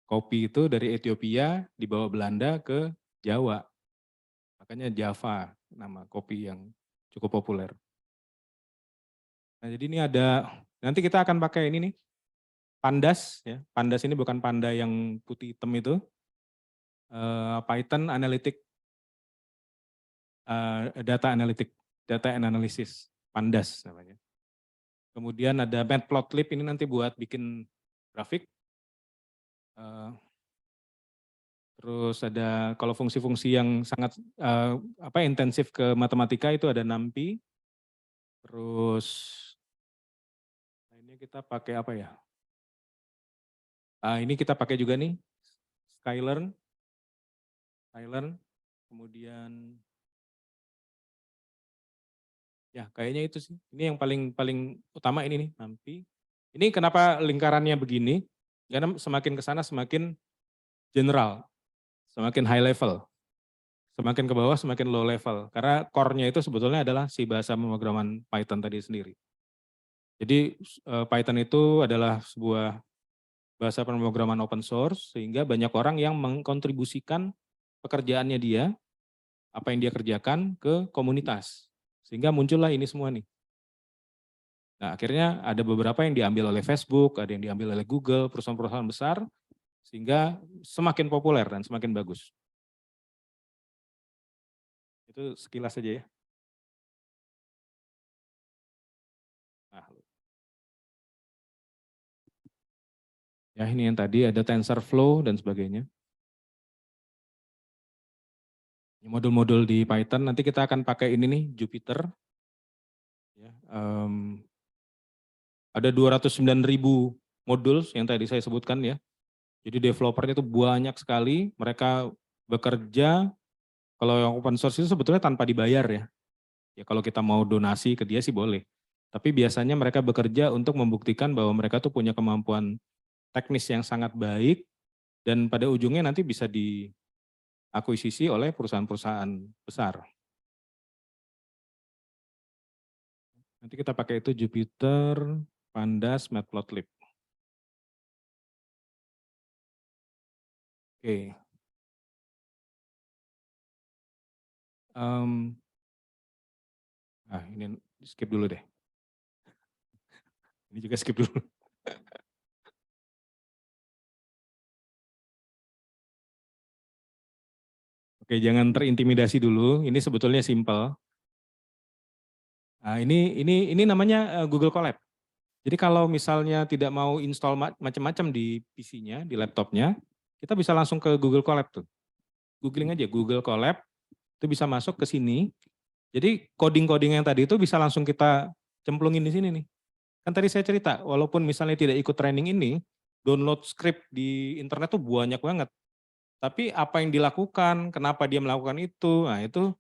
Kopi itu dari Ethiopia dibawa Belanda ke Jawa. Makanya Java, nama kopi yang cukup populer. Nah jadi ini nanti kita akan pakai ini nih, Pandas. Ya. Pandas ini bukan panda yang putih hitam itu. Python Analytic, Data and Analysis, Pandas namanya. Kemudian ada Matplotlib, ini nanti buat bikin grafik. Terus ada kalau fungsi-fungsi yang sangat intensif ke matematika itu ada NumPy. Terus ini kita pakai apa ya? Ini kita pakai juga nih Skylearn. Kemudian ya kayaknya itu sih. Ini yang paling utama ini nih NumPy. Ini kenapa lingkarannya begini? Karena semakin ke sana semakin general, semakin high level. Semakin ke bawah semakin low level. Karena core-nya itu sebetulnya adalah si bahasa pemrograman Python tadi sendiri. Jadi Python itu adalah sebuah bahasa pemrograman open source sehingga banyak orang yang mengkontribusikan pekerjaannya dia, apa yang dia kerjakan ke komunitas. Sehingga muncullah ini semua nih. Nah akhirnya ada beberapa yang diambil oleh Facebook, ada yang diambil oleh Google, perusahaan-perusahaan besar, sehingga semakin populer dan semakin bagus. Itu sekilas saja ya. Nah, ya ini yang tadi ada TensorFlow dan sebagainya. Modul-modul di Python, nanti kita akan pakai ini nih, Jupyter. Ya, ada 209.000 modul yang tadi saya sebutkan ya. Jadi developernya itu banyak sekali, mereka bekerja, kalau yang open source itu sebetulnya tanpa dibayar ya. Ya kalau kita mau donasi ke dia sih boleh. Tapi biasanya mereka bekerja untuk membuktikan bahwa mereka tuh punya kemampuan teknis yang sangat baik, dan pada ujungnya nanti bisa diakuisisi oleh perusahaan-perusahaan besar. Nanti kita pakai itu Jupyter, Pandas, Matplotlib. Oke. Ini skip dulu deh. Ini juga skip dulu. Oke, jangan terintimidasi dulu. Ini sebetulnya simple. Nah, ini namanya Google Colab. Jadi kalau misalnya tidak mau install macam-macam di PC-nya, di laptopnya, kita bisa langsung ke Google Colab tuh. Googling aja Google Colab, itu bisa masuk ke sini. Jadi coding-coding yang tadi itu bisa langsung kita cemplungin di sini nih. Kan tadi saya cerita, walaupun misalnya tidak ikut training ini, download script di internet tuh banyak banget. Tapi apa yang dilakukan, kenapa dia melakukan itu, nah itu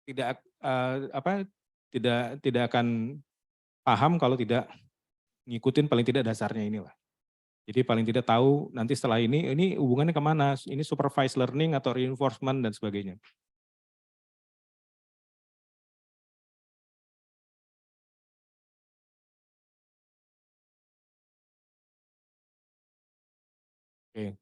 tidak tidak akan paham kalau tidak ngikutin paling tidak dasarnya inilah. Jadi paling tidak tahu nanti setelah ini hubungannya kemana, ini supervised learning atau reinforcement dan sebagainya. Oke.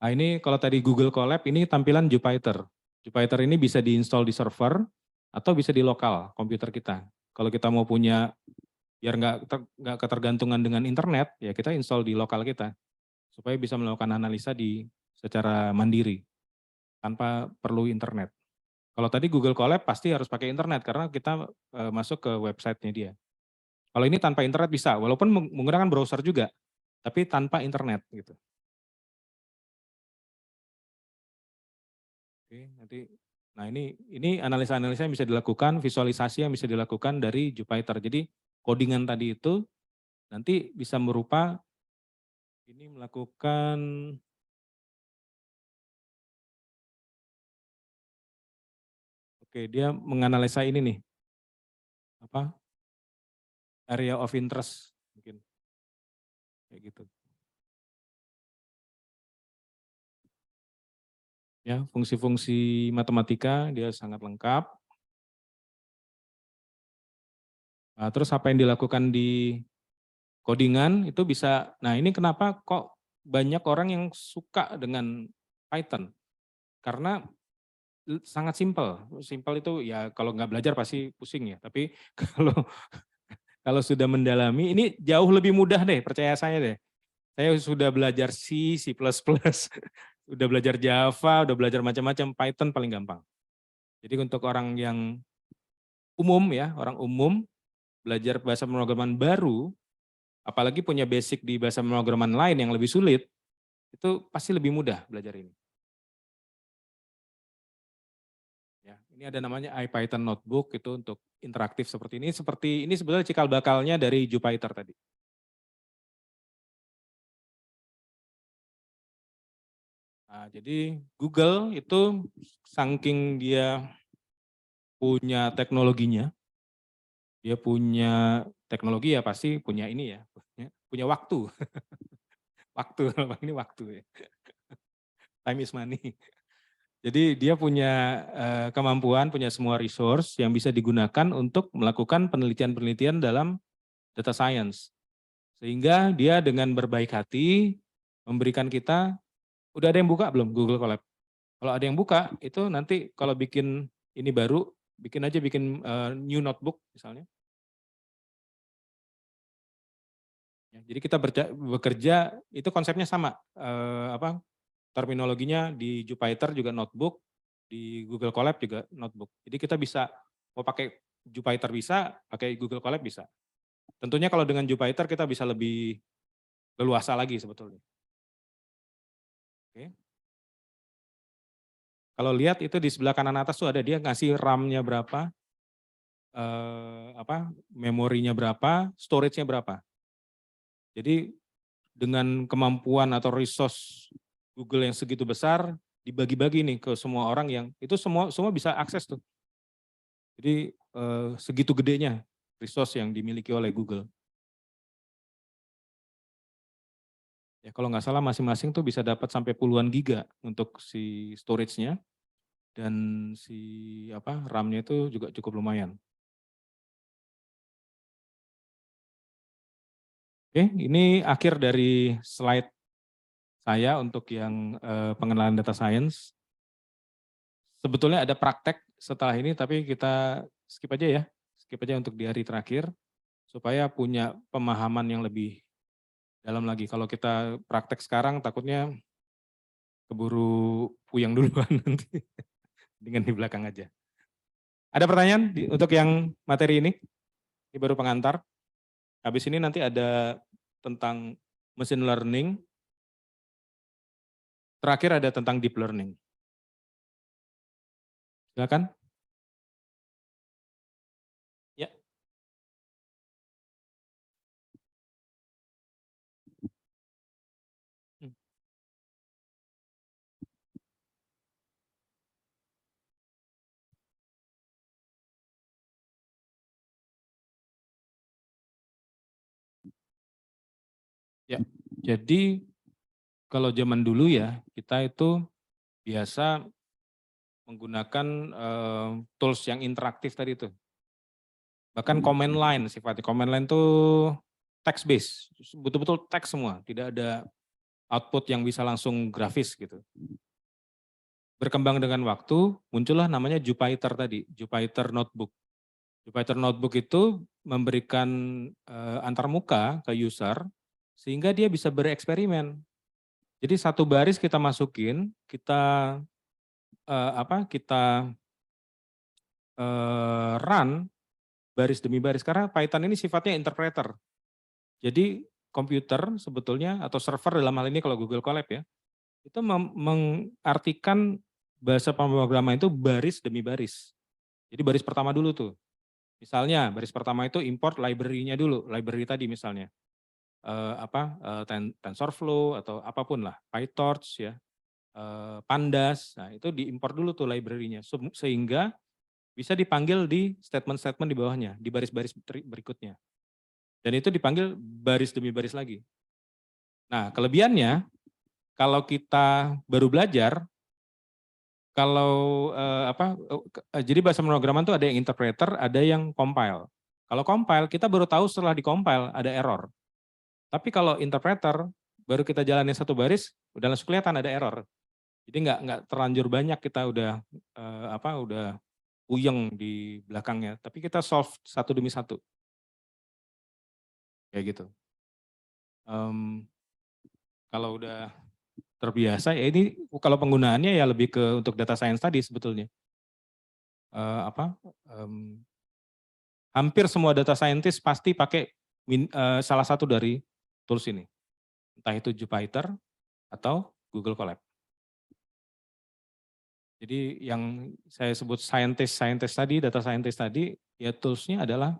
Nah ini kalau tadi Google Colab ini tampilan Jupyter. Jupyter ini bisa diinstal di server atau bisa di lokal komputer kita. Kalau kita mau punya biar nggak ketergantungan dengan internet, ya kita install di lokal kita supaya bisa melakukan analisa secara mandiri tanpa perlu internet. Kalau tadi Google Colab pasti harus pakai internet karena kita masuk ke websitenya dia. Kalau ini tanpa internet bisa, walaupun menggunakan browser juga, tapi tanpa internet gitu. Oke, nanti, nah ini analisa-analisa yang bisa dilakukan, visualisasi yang bisa dilakukan dari Jupyter. Jadi codingan tadi itu nanti bisa berupa ini melakukan dia menganalisa ini nih, apa area of interest mungkin kayak gitu. Ya, fungsi-fungsi matematika dia sangat lengkap. Nah, terus apa yang dilakukan di codingan itu bisa, nah ini kenapa kok banyak orang yang suka dengan Python? Karena sangat simpel. Simpel itu ya kalau nggak belajar pasti pusing ya. Tapi kalau kalau sudah mendalami ini jauh lebih mudah deh, percaya saya deh. Saya sudah belajar C, C++, udah belajar Java, udah belajar macam-macam, Python paling gampang. Jadi untuk orang yang umum ya, orang umum belajar bahasa pemrograman baru, apalagi punya basic di bahasa pemrograman lain yang lebih sulit, itu pasti lebih mudah belajar ini. Ya, ini ada namanya IPython Notebook itu untuk interaktif seperti ini. Seperti ini sebetulnya cikal bakalnya dari Jupyter tadi. Nah, jadi Google itu saking dia punya teknologinya, dia punya teknologi ya pasti punya ini ya, punya waktu. Waktu, ini waktu ya. Time is money. Jadi dia punya kemampuan, punya semua resource yang bisa digunakan untuk melakukan penelitian-penelitian dalam data science. Sehingga dia dengan berbaik hati memberikan kita, udah ada yang buka belum Google Colab? Kalau ada yang buka, itu nanti kalau bikin ini baru, bikin new notebook misalnya. Ya, jadi kita bekerja, itu konsepnya sama, terminologinya di Jupyter juga notebook, di Google Colab juga notebook. Jadi kita bisa mau pakai Jupyter bisa, pakai Google Colab bisa. Tentunya kalau dengan Jupyter kita bisa lebih leluasa lagi sebetulnya. Oke. Kalau lihat itu di sebelah kanan atas tuh ada dia ngasih RAM-nya berapa, memorinya berapa, storage-nya berapa. Jadi dengan kemampuan atau resource Google yang segitu besar, dibagi-bagi nih ke semua orang yang itu semua bisa akses tuh. Jadi segitu gedenya resource yang dimiliki oleh Google. Ya kalau nggak salah masing-masing tuh bisa dapat sampai puluhan giga untuk si storage-nya dan si apa RAM-nya itu juga cukup lumayan. Oke, ini akhir dari slide saya untuk yang pengenalan data science. Sebetulnya ada praktek setelah ini, tapi kita skip aja ya. Skip aja untuk di hari terakhir, supaya punya pemahaman yang lebih dalam lagi. Kalau kita praktek sekarang, takutnya keburu puyeng duluan nanti. Dengan di belakang aja. Ada pertanyaan untuk yang materi ini? Ini baru pengantar. Habis ini nanti ada tentang machine learning. Terakhir ada tentang deep learning. Silakan. Ya. Hmm. Ya. Jadi kalau zaman dulu ya, kita itu biasa menggunakan tools yang interaktif tadi itu. Bahkan command line sifatnya. Command line itu text based, betul-betul teks semua, tidak ada output yang bisa langsung grafis gitu. Berkembang dengan waktu, muncullah namanya Jupyter tadi, Jupyter Notebook. Jupyter Notebook itu memberikan antarmuka ke user, sehingga dia bisa bereksperimen. Jadi satu baris kita masukin, kita kita run baris demi baris, karena Python ini sifatnya interpreter. Jadi komputer sebetulnya, atau server dalam hal ini kalau Google Colab ya, itu mengartikan bahasa pemrograman itu baris demi baris. Jadi baris pertama dulu tuh. Misalnya baris pertama itu import library-nya dulu, library tadi misalnya. TensorFlow atau apapun lah, PyTorch ya, Pandas, nah itu diimport dulu tuh library-nya, sehingga bisa dipanggil di statement-statement di bawahnya, di baris-baris berikutnya. Dan itu dipanggil baris demi baris lagi. Nah kelebihannya, kalau kita baru belajar, kalau jadi bahasa pemrograman itu ada yang interpreter, ada yang compile. Kalau compile, kita baru tahu setelah di-compile ada error. Tapi kalau interpreter, baru kita jalanin satu baris, udah langsung kelihatan ada error. Jadi nggak terlanjur banyak kita udah puyeng di belakangnya. Tapi kita solve satu demi satu. Kayak gitu. Kalau udah terbiasa, ya ini kalau penggunaannya ya lebih ke untuk data science tadi sebetulnya. Hampir semua data scientist pasti pakai salah satu dari tools ini. Entah itu Jupyter atau Google Colab. Jadi yang saya sebut scientist tadi, data scientist tadi, ya toolsnya adalah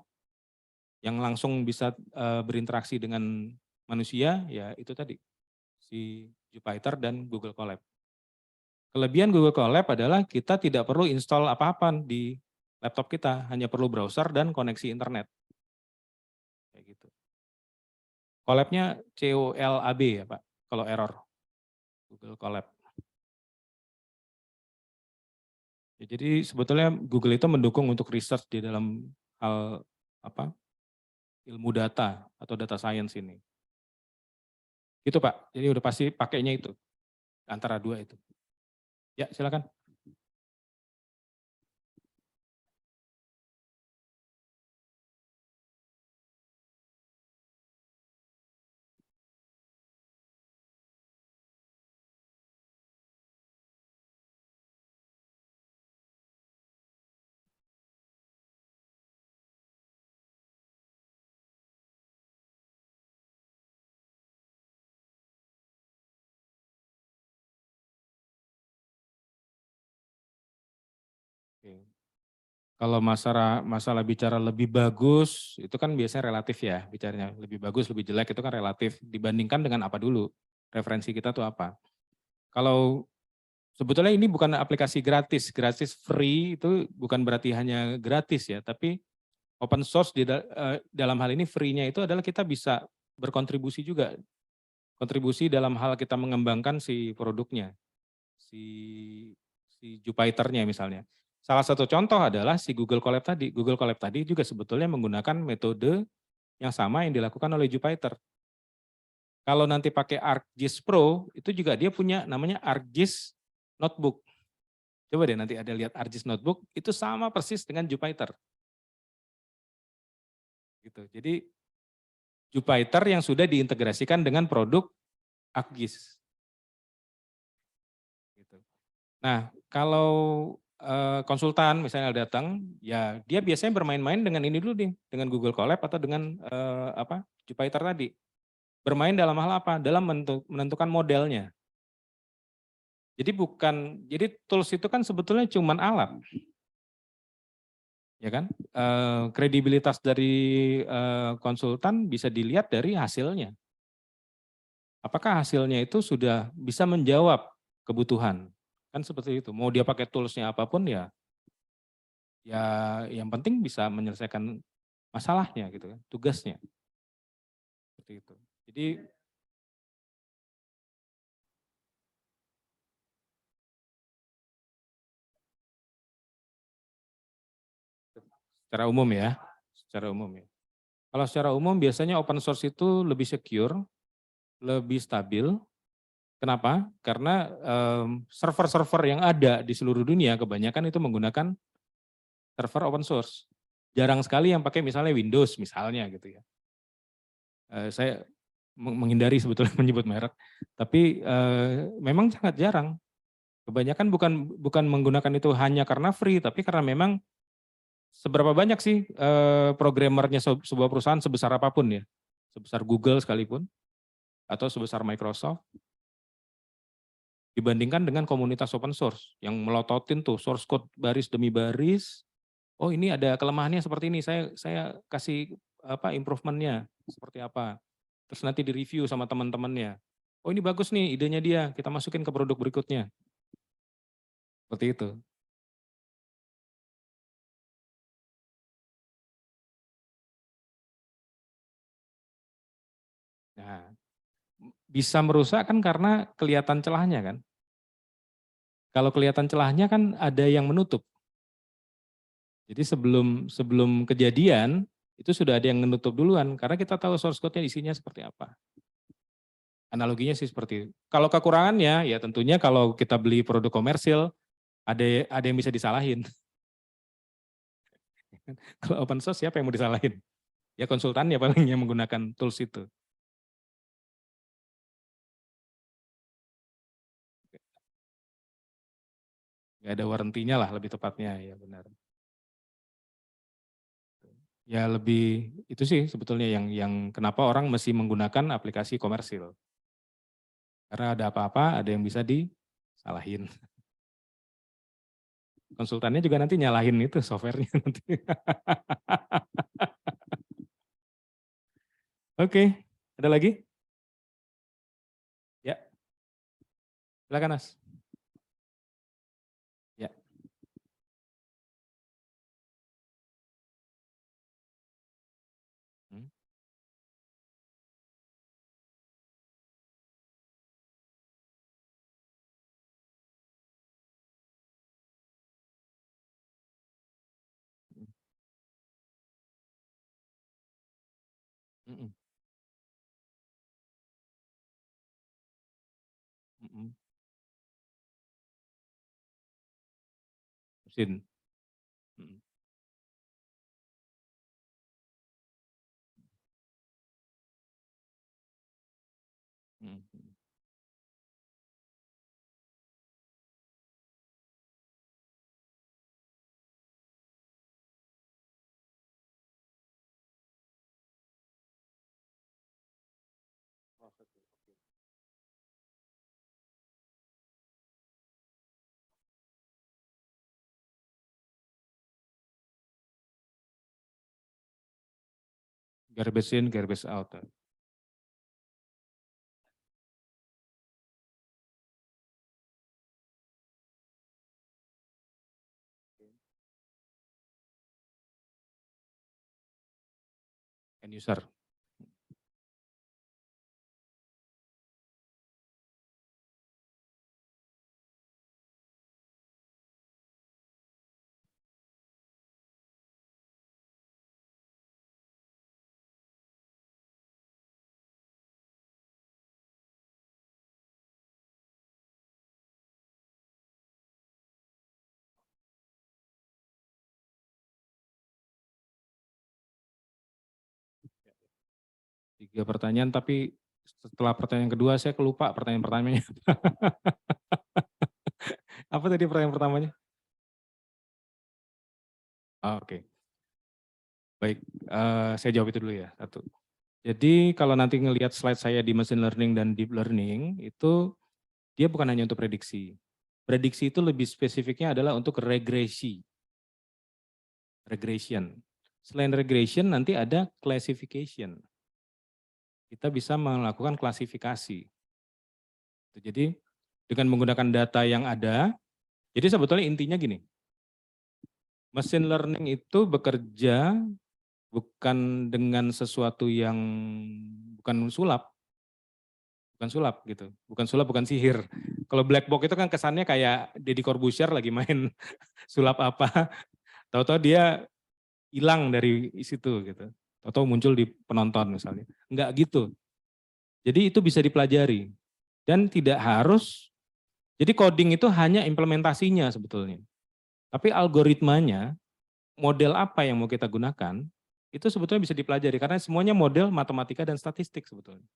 yang langsung bisa berinteraksi dengan manusia, ya itu tadi, si Jupyter dan Google Colab. Kelebihan Google Colab adalah kita tidak perlu install apa-apa di laptop kita, hanya perlu browser dan koneksi internet. Kayak gitu. Colab-nya COLAB ya Pak, kalau error. Google Colab. Ya, jadi sebetulnya Google itu mendukung untuk research di dalam hal ilmu data atau data science ini. Gitu Pak, jadi udah pasti pakainya itu, antara dua itu. Ya silakan. Oke. Kalau masalah bicara lebih bagus, itu kan biasanya relatif ya bicaranya. Lebih bagus, lebih jelek itu kan relatif. Dibandingkan dengan apa dulu, referensi kita tuh apa. Kalau sebetulnya ini bukan aplikasi gratis free itu bukan berarti hanya gratis ya, tapi open source dalam hal ini free-nya itu adalah kita bisa berkontribusi juga kontribusi dalam hal kita mengembangkan si produknya, si si Jupyter-nya misalnya. Salah satu contoh adalah si Google Colab tadi. Google Colab tadi juga sebetulnya menggunakan metode yang sama yang dilakukan oleh Jupyter. Kalau nanti pakai ArcGIS Pro, itu juga dia punya namanya ArcGIS Notebook. Coba deh nanti ada lihat ArcGIS Notebook, itu sama persis dengan Jupyter. Gitu. Jadi Jupyter yang sudah diintegrasikan dengan produk ArcGIS. Gitu. Nah, kalau konsultan misalnya datang, ya dia biasanya bermain-main dengan ini dulu nih, dengan Google Colab atau dengan Jupyter tadi. Bermain dalam hal apa? Dalam menentukan modelnya. Jadi tools itu kan sebetulnya cuma alat, ya kan? Kredibilitas dari konsultan bisa dilihat dari hasilnya. Apakah hasilnya itu sudah bisa menjawab kebutuhan? Kan seperti itu. Mau dia pakai toolsnya apapun ya, ya yang penting bisa menyelesaikan masalahnya gitu kan, tugasnya. Seperti itu. Jadi secara umum ya, secara umum ya. Kalau secara umum biasanya open source itu lebih secure, lebih stabil. Kenapa? Karena server-server yang ada di seluruh dunia kebanyakan itu menggunakan server open source. Jarang sekali yang pakai misalnya Windows misalnya gitu ya. Saya menghindari sebetulnya menyebut merek, tapi memang sangat jarang. Kebanyakan bukan menggunakan itu hanya karena free, tapi karena memang seberapa banyak sih programmernya sebuah perusahaan sebesar apapun ya, sebesar Google sekalipun atau sebesar Microsoft, dibandingkan dengan komunitas open source yang melototin tuh source code baris demi baris. Oh ini ada kelemahannya seperti ini, saya kasih apa improvementnya seperti apa. Terus nanti direview sama teman-temannya. Oh ini bagus nih idenya dia, kita masukin ke produk berikutnya. Seperti itu. Nah, bisa merusak kan karena kelihatan celahnya kan. Kalau kelihatan celahnya kan ada yang menutup. Jadi sebelum sebelum kejadian itu sudah ada yang menutup duluan karena kita tahu source code-nya isinya seperti apa. Analoginya sih seperti itu. Kalau kekurangannya ya tentunya kalau kita beli produk komersil ada yang bisa disalahin. Kalau open source siapa yang mau disalahin? Ya konsultannya paling yang menggunakan tools itu. Nggak ada warrantinya lah lebih tepatnya ya benar. Ya lebih itu sih sebetulnya yang kenapa orang mesti menggunakan aplikasi komersil. Karena ada apa-apa ada yang bisa disalahin. Konsultannya juga nanti nyalahin itu softwarenya nanti. Oke, ada lagi? Ya, silakan Mas. Ya. Hmm, hmm, hmm, mesin. Hmm, hmm, hmm. Garbage in, garbage out. End user. 3 pertanyaan, tapi setelah pertanyaan kedua saya kelupa pertanyaan pertamanya. Apa tadi pertanyaan pertamanya? Oh, oke, baik, saya jawab itu dulu ya, satu. Jadi kalau nanti ngelihat slide saya di machine learning dan deep learning, itu dia bukan hanya untuk prediksi. Prediksi itu lebih spesifiknya adalah untuk regresi, regression. Selain regression nanti ada classification. Kita bisa melakukan klasifikasi. Jadi dengan menggunakan data yang ada, jadi sebetulnya intinya gini, machine learning itu bekerja bukan dengan sesuatu yang bukan sulap, bukan sulap gitu, bukan sulap, bukan sihir. Kalau black box itu kan kesannya kayak Deddy Corbuzier lagi main sulap apa, tahu-tahu dia hilang dari situ gitu, atau muncul di penonton misalnya. Enggak gitu. Jadi itu bisa dipelajari dan tidak harus. Jadi coding itu hanya implementasinya sebetulnya. Tapi algoritmanya, model apa yang mau kita gunakan, itu sebetulnya bisa dipelajari karena semuanya model matematika dan statistik sebetulnya.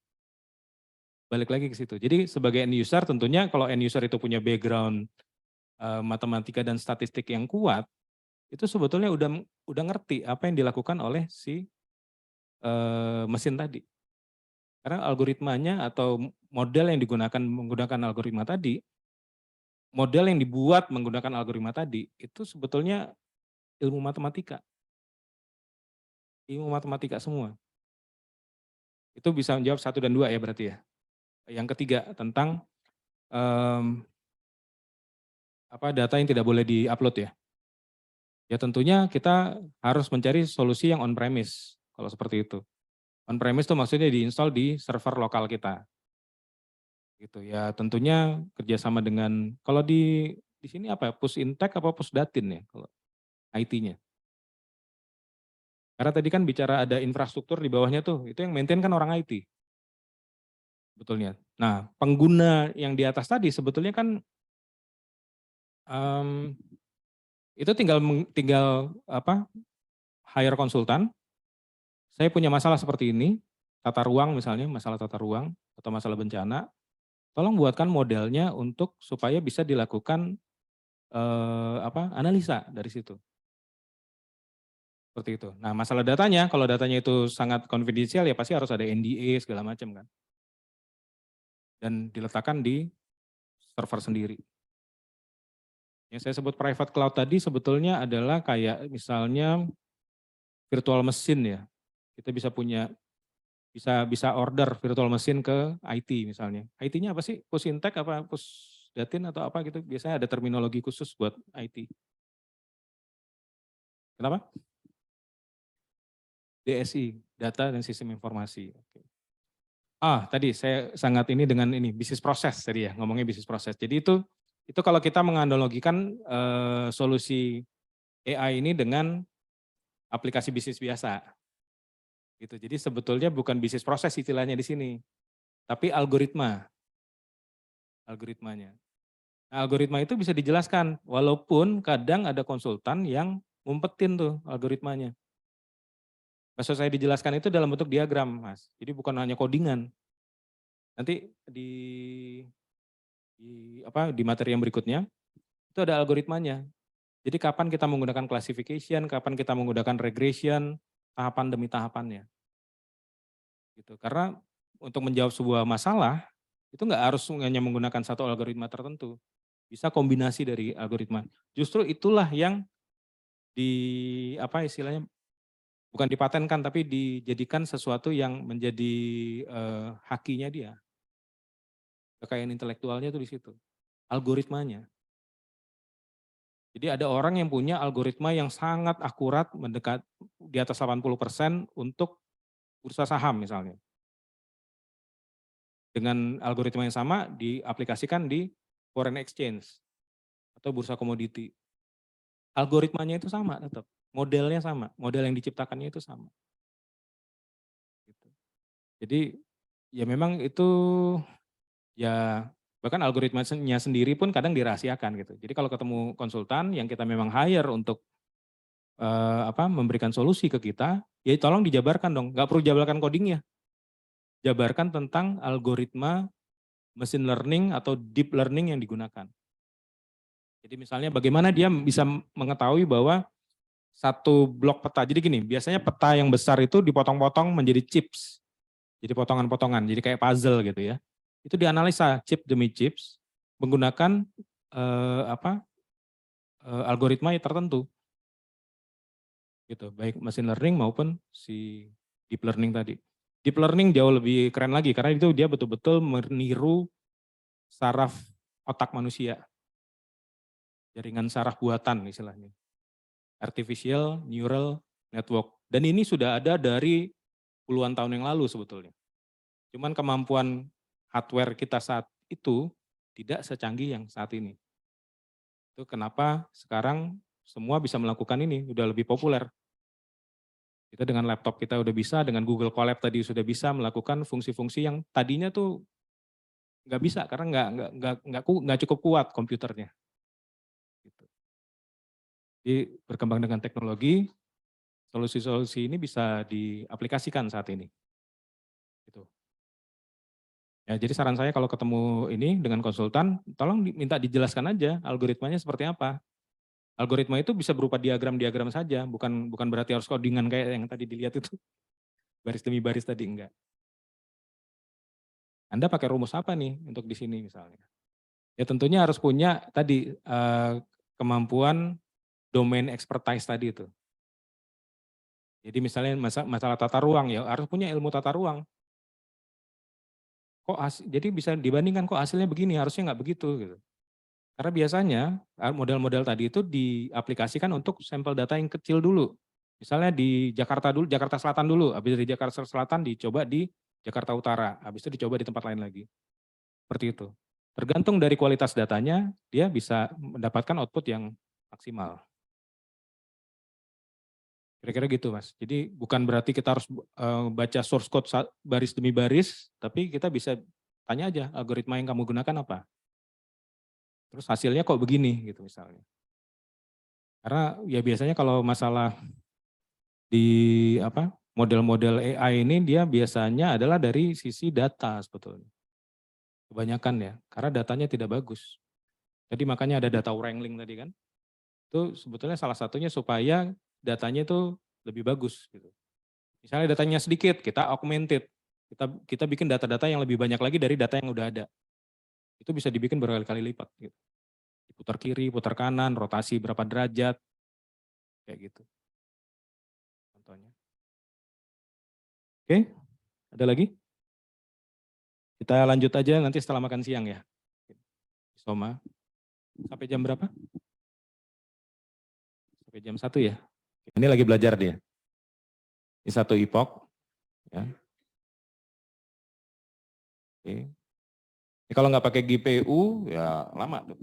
Balik lagi ke situ. Jadi sebagai end user tentunya kalau end user itu punya background matematika dan statistik yang kuat, itu sebetulnya udah ngerti apa yang dilakukan oleh si mesin tadi. Karena algoritmanya atau model yang digunakan menggunakan algoritma tadi, model yang dibuat menggunakan algoritma tadi, itu sebetulnya ilmu matematika. Ilmu matematika semua. Itu bisa menjawab 1 dan 2 ya berarti ya. Yang ketiga tentang data yang tidak boleh di-upload ya. Ya tentunya kita harus mencari solusi yang on premise kalau seperti itu. On premise itu maksudnya diinstal di server lokal kita. Gitu ya, tentunya kerjasama dengan kalau di sini apa ya, Pusintek apa Pusdatin ya kalau IT-nya. Karena tadi kan bicara ada infrastruktur di bawahnya tuh, itu yang maintain kan orang IT. Betulnya. Nah, pengguna yang di atas tadi sebetulnya kan itu tinggal hire konsultan. Saya punya masalah seperti ini, tata ruang misalnya, masalah tata ruang atau masalah bencana. Tolong buatkan modelnya untuk supaya bisa dilakukan analisa dari situ. Seperti itu. Nah, masalah datanya, kalau datanya itu sangat confidential ya pasti harus ada NDA segala macam kan. Dan diletakkan di server sendiri. Yang saya sebut private cloud tadi sebetulnya adalah kayak misalnya virtual machine ya. Kita bisa order virtual machine ke IT misalnya. IT-nya apa sih? Pusintek apa Pusdatin atau apa gitu. Biasanya ada terminologi khusus buat IT. Kenapa? DSI, Data dan Sistem Informasi. Oke. Tadi saya sangat ini dengan ini bisnis proses tadi ya, ngomongnya bisnis proses. Jadi itu kalau kita menganalogikan solusi AI ini dengan aplikasi bisnis biasa. Gitu. Jadi sebetulnya bukan bisnis proses istilahnya di sini, tapi algoritmanya. Nah, algoritma itu bisa dijelaskan, walaupun kadang ada konsultan yang ngumpetin tuh algoritmanya. Maksud saya dijelaskan itu dalam bentuk diagram, Mas. Jadi bukan hanya codingan. Nanti di materi yang berikutnya itu ada algoritmanya. Jadi kapan kita menggunakan classification, kapan kita menggunakan regression, tahapan demi tahapannya. Gitu. Karena untuk menjawab sebuah masalah itu nggak harus hanya menggunakan satu algoritma tertentu. Bisa kombinasi dari algoritma. Justru itulah yang istilahnya bukan dipatenkan tapi dijadikan sesuatu yang menjadi hakinya dia. Kekayaan intelektualnya itu di situ. Algoritmanya. Jadi ada orang yang punya algoritma yang sangat akurat mendekat di atas 80% untuk bursa saham misalnya. Dengan algoritma yang sama diaplikasikan di foreign exchange atau bursa komoditi. Algoritmanya itu sama tetap, modelnya sama, model yang diciptakannya itu sama. Gitu. Jadi ya memang itu ya bahkan algoritmanya sendiri pun kadang dirahasiakan gitu. Jadi kalau ketemu konsultan yang kita memang hire untuk memberikan solusi ke kita, ya tolong dijabarkan dong, nggak perlu jabarkan codingnya. jabarkan tentang algoritma machine learning atau deep learning yang digunakan. Jadi misalnya bagaimana dia bisa mengetahui bahwa satu blok peta, jadi gini, biasanya peta yang besar itu dipotong-potong menjadi chips, jadi potongan-potongan, jadi kayak puzzle gitu ya. Itu dianalisa chip demi chips menggunakan algoritma tertentu, gitu, baik machine learning maupun si deep learning tadi. Deep learning jauh lebih keren lagi karena itu dia betul-betul meniru saraf otak manusia, jaringan saraf buatan istilahnya, artificial neural network. Dan ini sudah ada dari puluhan tahun yang lalu sebetulnya. Cuman kemampuan hardware kita saat itu tidak secanggih yang saat ini. Itu kenapa sekarang semua bisa melakukan ini, udah lebih populer. Kita dengan laptop kita udah bisa, dengan Google Colab tadi sudah bisa melakukan fungsi-fungsi yang tadinya tuh nggak bisa karena nggak cukup kuat komputernya. Gitu. Jadi berkembang dengan teknologi, solusi-solusi ini bisa diaplikasikan saat ini. Gitu. Ya, jadi saran saya kalau ketemu ini dengan konsultan, tolong minta dijelaskan aja algoritmanya seperti apa. Algoritma itu bisa berupa diagram-diagram saja, bukan berarti harus codingan kayak yang tadi dilihat itu. Baris demi baris tadi, enggak. Anda pakai rumus apa nih untuk di sini misalnya? Ya tentunya harus punya tadi kemampuan domain expertise tadi itu. Jadi misalnya masalah tata ruang ya harus punya ilmu tata ruang. Jadi bisa dibandingkan kok hasilnya begini, harusnya nggak begitu gitu. Karena biasanya model-model tadi itu diaplikasikan untuk sampel data yang kecil dulu. Misalnya di Jakarta dulu, Jakarta Selatan dulu, habis dari Jakarta Selatan dicoba di Jakarta Utara, habis itu dicoba di tempat lain lagi. Seperti itu. Tergantung dari kualitas datanya, dia bisa mendapatkan output yang maksimal. Kira-kira gitu Mas. Jadi bukan berarti kita harus baca source code baris demi baris, tapi kita bisa tanya aja algoritma yang kamu gunakan apa. Terus hasilnya kok begini gitu misalnya. Karena ya biasanya kalau masalah di model-model AI ini dia biasanya adalah dari sisi data sebetulnya. Kebanyakan ya, karena datanya tidak bagus. Jadi makanya ada data wrangling tadi kan. Itu sebetulnya salah satunya supaya datanya itu lebih bagus gitu. Misalnya datanya sedikit, kita augmented. Kita bikin data-data yang lebih banyak lagi dari data yang udah ada. Itu bisa dibikin berkali-kali lipat gitu. Putar kiri, putar kanan, rotasi berapa derajat, kayak gitu. Contohnya. Oke, ada lagi? Kita lanjut aja nanti setelah makan siang ya. Soma. Sampai jam berapa? Sampai jam 1 ya. Ini lagi belajar dia. Ini satu epoch. Ya. Oke. Ini kalau nggak pakai GPU ya lama tuh.